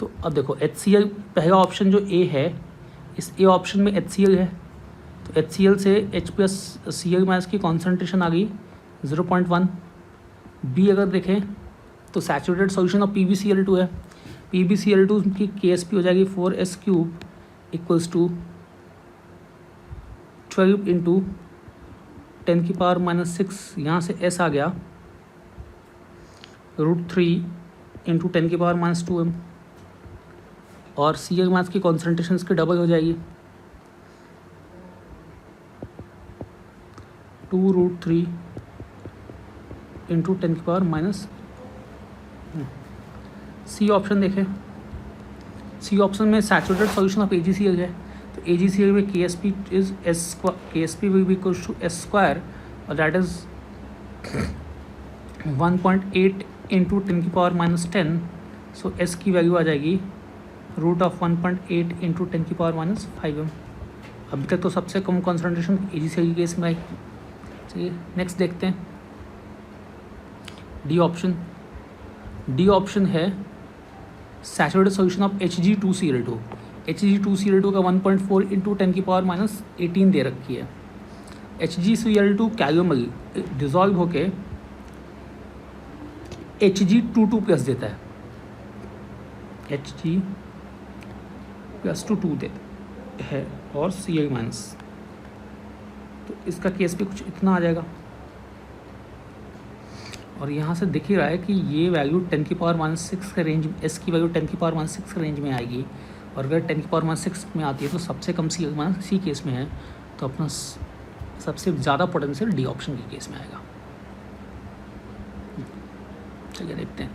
तो अब देखो HCl पहला ऑप्शन जो A है, इस A ऑप्शन में HCl है तो HCl से H प्लस Cl माइनस की कॉन्सेंट्रेशन आ गई 0.1। B अगर देखें तो सैचुरेटेड सॉल्यूशन ऑफ PbCl2 है, PbCl2 की Ksp हो जाएगी 4s cube equals to 12 into 10⁻⁻6, यहाँ से S आ गया √3 इंटू 10⁻⁻2m, और Cl माइनस की कॉन्सेंट्रेशन इसकी डबल हो जाएगी 2√3 इंटू 10⁻⁻। सी ऑप्शन देखें, सी ऑप्शन में सैचुरेटेड सॉल्यूशन ऑफ AgCl है, तो AgCl में Ksp is Ksp will be equals to S square, और that is 1.8 into 10⁻⁻10, so S की वैल्यू आ जाएगी √1.8 इंटू 10⁻⁻5m। अभी तक तो सबसे कम कॉन्सेंट्रेशन AgCl के केस में आई। चलिए नेक्स्ट देखते हैं, डी ऑप्शन है saturated solution of Hg2Cl2। Hg2Cl2 का 1.4 इंटू 10 की पावर -18 दे रखी है। HgCl2 कैल्यूमल डिजॉल्व होके Hg22 प्लस देता है, Hg+2 देता है और Cl माइनस, तो इसका केस भी कुछ इतना आ जाएगा। और यहाँ से दिख ही रहा है कि ये वैल्यू 10 की पावर -6 के रेंज में, S की वैल्यू 10 की पावर -6 के रेंज में आएगी। और अगर 10 की पावर -6 में आती है तो सबसे कम C केस में है, तो अपना सबसे ज़्यादा पोटेंशियल डी ऑप्शन के केस में आएगा। चलिए देखते हैं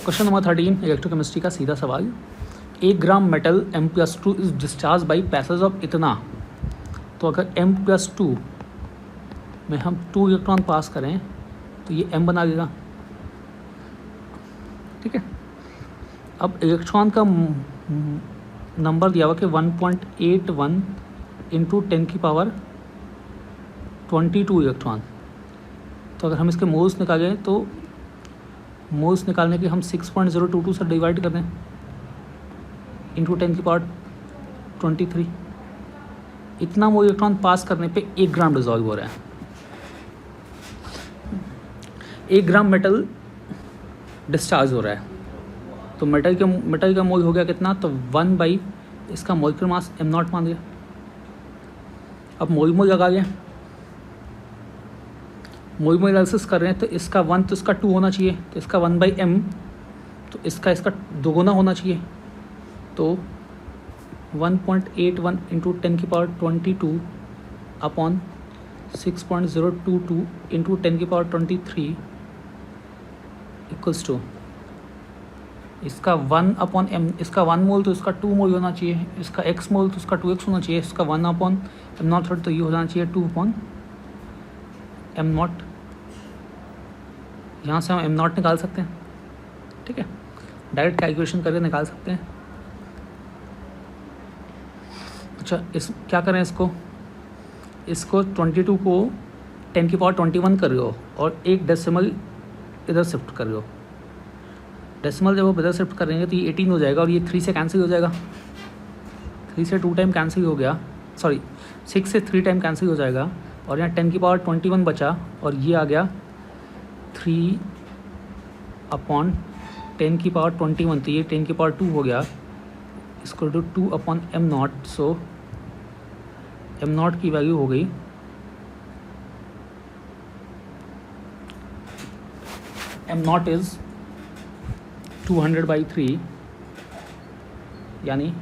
क्वेश्चन नंबर 13 इलेक्ट्रोकेमिस्ट्री का सीधा सवाल। 1 gram metal M+2 is discharge by passage of इतना। तो अगर M+2 में हम 2 इलेक्ट्रॉन पास करें तो ये M बना देगा, ठीक है। अब इलेक्ट्रॉन का नंबर दिया हुआ कि 1.81 इंटू 10 की पावर 22 इलेक्ट्रॉन। तो अगर हम इसके मोल्स निकालें तो मोल्स निकालने के हम 6.022 से डिवाइड कर दें इंटू 10 की पावर 23। इतना मोल इलेक्ट्रॉन पास करने पे 1 ग्राम डिजॉल्व हो रहा है। 1 ग्राम मेटल डिस्चार्ज हो रहा है, तो मेटल का मोल हो गया कितना, तो 1 बाई इसका मोलिकुलर मास m0 मान लिया। अब मोल लगा लिया, मोल एनालिसिस कर रहे हैं, तो इसका 1 तो इसका 2 होना चाहिए, तो इसका 1/m, तो इसका दोगुना होना चाहिए। तो 1.81 इंटू 10 की पावर 22 अपॉन 6.022 इंटू 10 की पावर 23 इक्वल्स टू इसका 1/m, इसका 1 मोल तो इसका 2 मोल होना चाहिए, इसका x मोल तो इसका 2x होना चाहिए, इसका 1/m0 तो ये हो जाना चाहिए 2/m0। यहाँ से हम m0 निकाल सकते हैं, ठीक है, डायरेक्ट कैलकुलेशन करके निकाल सकते हैं। अच्छा, क्या करें, इसको 22 को 10 की पावर 21 कर रहे हो और एक डेसिमल इधर शिफ्ट कर रहे हो। डेसिमल जब वो इधर शिफ्ट करेंगे तो ये 18 हो जाएगा और ये 3 से कैंसिल हो जाएगा, 3 से 2 टाइम कैंसिल हो गया, सॉरी 6 से 3 टाइम कैंसिल हो जाएगा। और यहाँ 10 की पावर 21 बचा और ये आ गया 3/10 की पावर 21, तो ये 10 की पावर 2 हो गया, इसको 2/m0। सो m0 की वैल्यू हो गई m0 इज़ 200/3, यानी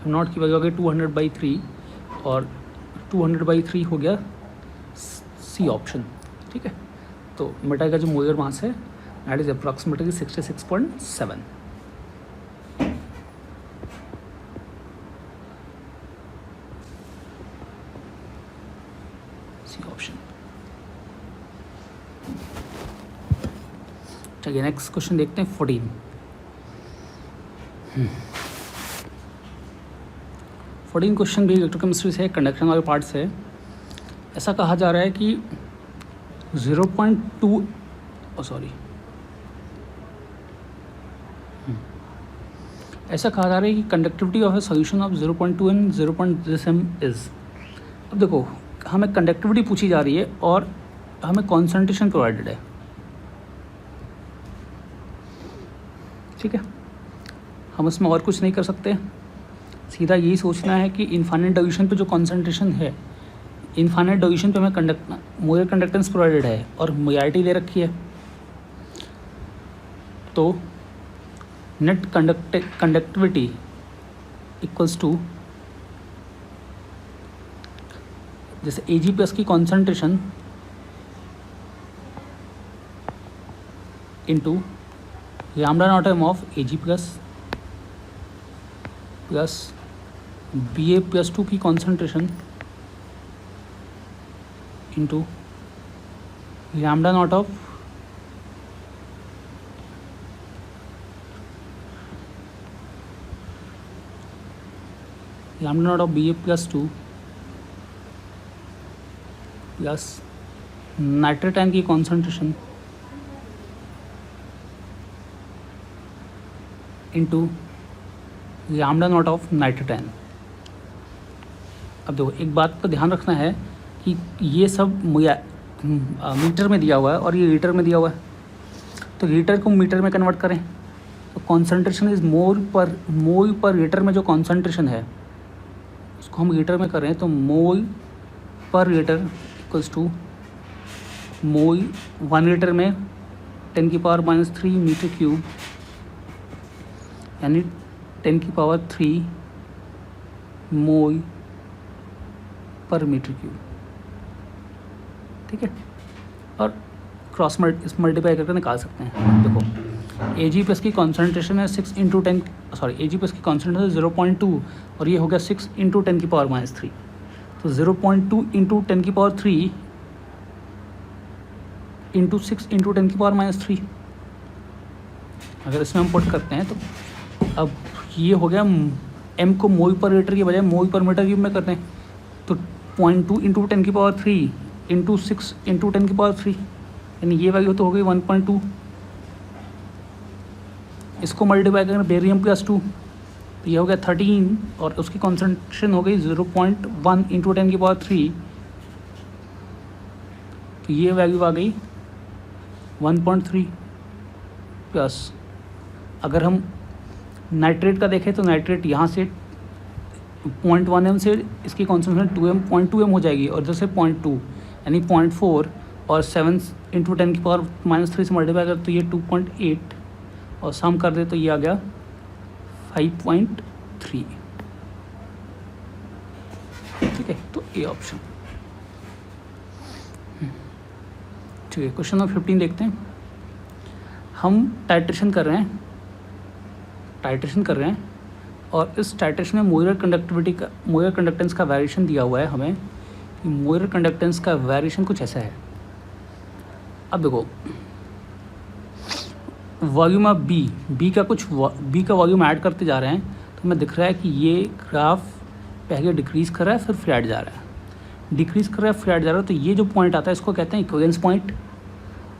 m0 की वैल्यू हो गई 200/3 और 200/3 हो गया C ऑप्शन, ठीक है। तो मेटल का जो मोलर मास है that is approximately 66.7। C option. चलिए नेक्स्ट क्वेश्चन देखते हैं 14। 14 क्वेश्चन भी इलेक्ट्रोकेमिस्ट्री से, कंडक्शन वाले पार्ट से। ऐसा कहा जा रहा है कि 0.2 ऐसा कहा जा रहा है कि conductivity of A solution of 0.2 and 0.0 is. अब देखो, हमें कंडक्टिविटी पूछी जा रही है और हमें कॉन्सेंट्रेशन प्रोवाइडेड है, ठीक है। हम इसमें और कुछ नहीं कर सकते, सीधा यही सोचना है कि इनफाइनाइट डिल्यूशन पे जो कॉन्सेंट्रेशन है, इनफाइनाइट डिल्यूशन पे हमें मोलर कंडक्टेंस प्रोवाइडेड है और मोलारिटी दे रखी है। तो नेट कंडक्टिविटी इक्वल्स टू, जैसे Ag+ की concentration into lambda naught m of Ag+ plus Ba+2 की concentration into lambda naught of lambda naught of B A plus 2 plus nitrate की concentration into lambda naught of nitrate. अब देखो एक बात का ध्यान रखना है कि ये सब मीटर में दिया हुआ है और ये लीटर में दिया हुआ है, तो लीटर को मीटर में कन्वर्ट करें तो कॉन्सेंट्रेशन इज़ मोल पर लीटर में जो कॉन्सेंट्रेशन है उसको हम लीटर में करें तो मोल पर litre equals to mole 1 litre में 10⁻³ मीटर क्यूब, यानी 10³ मोल पर मीटर क्यूब। ठीक है, और क्रॉस मल्टीप्लाई करके निकाल सकते हैं। देखो Ag+ की कॉन्सेंट्रेशन है 6 इंटू 10 Ag+ की कॉन्सेंट्रेशन 0.2 और ये हो गया 6 इंटू 10⁻³ तो 0.2 इंटू 10⁻³ इंटू 6 इंटू 10⁻³ अगर इसमें हम पुट करते हैं तो अब ये हो गया m को मोल पर लीटर की बजाय मोल पर मीटर क्यूब में करते हैं तो 0.2 इंटू 10⁻³ इंटू 6 इंटू 10⁻³ यानी ये वैल्यू तो हो गई 1.2। इसको मल्टीप्लाई करें बेरियम +2 तो ये हो गया 13 और उसकी कॉन्सेंट्रेशन हो गई 0.1 इंटू 10⁻³ तो ये वैल्यू आ गई 1.3 प्लस अगर हम नाइट्रेट का देखें तो नाइट्रेट यहाँ से 0.1 m से इसकी कॉन्सेंट्रेशन 0.2 m हो जाएगी और इधर से 0.2 यानी 0.4 और 7 इंटू 10⁻³ से मल्टीप्लाई कर तो ये 2.8 और सम कर दे तो ये आ गया 5.3। ठीक है, तो ए ऑप्शन। ठीक है, क्वेश्चन नंबर 15 देखते हैं। हम टाइट्रेशन कर रहे हैं और इस टाइट्रेशन में मोलर कंडक्टेंस का वेरिएशन दिया हुआ है हमें कि मोलर कंडक्टेंस का वेरिएशन कुछ ऐसा है। अब देखो वॉल्यूम ऑफ बी का वॉल्यूम ऐड करते जा रहे हैं तो हमें दिख रहा है कि ये ग्राफ पहले डिक्रीज़ कर रहा है फिर फ्लैट जा रहा है, तो ये जो पॉइंट आता है इसको कहते हैं इक्विवेलेंस पॉइंट।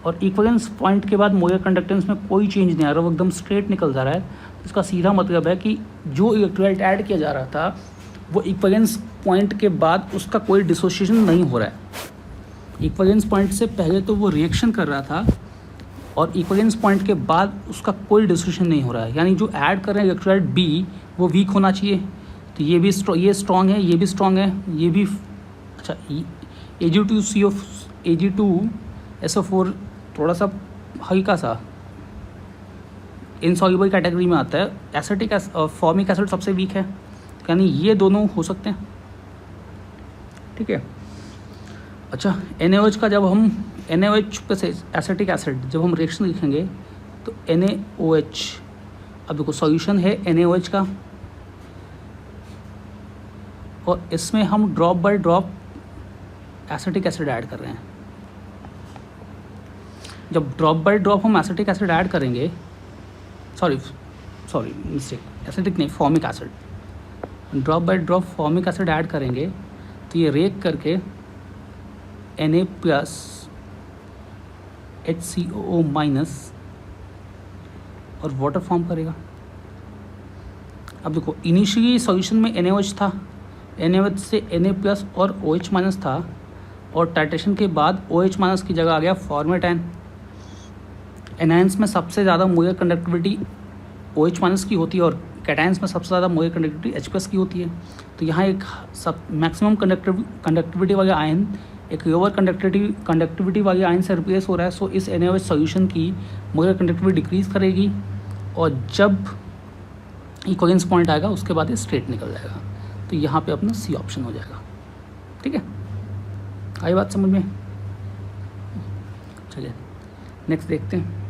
और इक्विवेलेंस पॉइंट के बाद मोलर कंडक्टेंस में कोई चेंज नहीं आ रहा, वो एकदम स्ट्रेट निकल जा रहा है। इसका सीधा मतलब है कि जो इलेक्ट्रोलाइट ऐड किया जा रहा था वो इक्विवेलेंस पॉइंट के बाद उसका कोई डिसोसिएशन नहीं हो रहा है। इक्विवेलेंस पॉइंट से पहले तो वो रिएक्शन कर रहा था और इक्विवेलेंस पॉइंट के बाद उसका कोई डिसोसिएशन नहीं हो रहा है, यानी जो ऐड कर रहे हैं इलेक्ट्रोलाइट बी वो वीक होना चाहिए। तो ये स्ट्रॉन्ग है, ये भी स्ट्रॉन्ग है, ये भी अच्छा। Ag2SO4 थोड़ा सा हल्का सा इनसॉल्युबल कैटेगरी में आता है। एसिटिक फॉर्मिक एसिड सबसे वीक है, यानी ये दोनों हो सकते हैं। ठीक है, अच्छा NaOH का जब हम NaOH प्लस एसिटिक एसिड जब हम रिएक्शन लिखेंगे तो NaOH, अब देखो सॉल्यूशन है NaOH का और इसमें हम drop by drop acetic acid add कर रहे हैं। जब ड्रॉप बाय ड्रॉप हम एसिटिक एसिड ऐड करेंगे, सॉरी मिस्टेक, एसिटिक नहीं formic acid, drop by drop formic acid add करेंगे तो ये रेक करके Na प्लस HCOO माइनस और वाटर फॉर्म करेगा। अब देखो इनिशियली सॉल्यूशन में NaOH था, NaOH से Na प्लस और OH माइनस था और टाइट्रेशन के बाद OH माइनस की जगह आ गया फॉर्मेटाइन। एनायंस में सबसे ज़्यादा मोलर कंडक्टिविटी OH माइनस की होती है और कैटायंस में सबसे ज़्यादा मोलर कंडक्टिविटी H प्लस की होती है। तो यहाँ एक मैक्सिमम कंडक्टिविटी वाले आयन एक लोअर कंडक्टिविटी वाले आयन से रिप्लेस हो रहा है। सो इस NaOH सॉल्यूशन की मोलर कंडक्टिविटी डिक्रीज़ करेगी और जब इक्विवेलेंस पॉइंट आएगा उसके बाद ये स्ट्रेट निकल जाएगा। तो यहाँ पे अपना सी ऑप्शन हो जाएगा। ठीक है, आई बात समझ में? चलिए नेक्स्ट देखते हैं।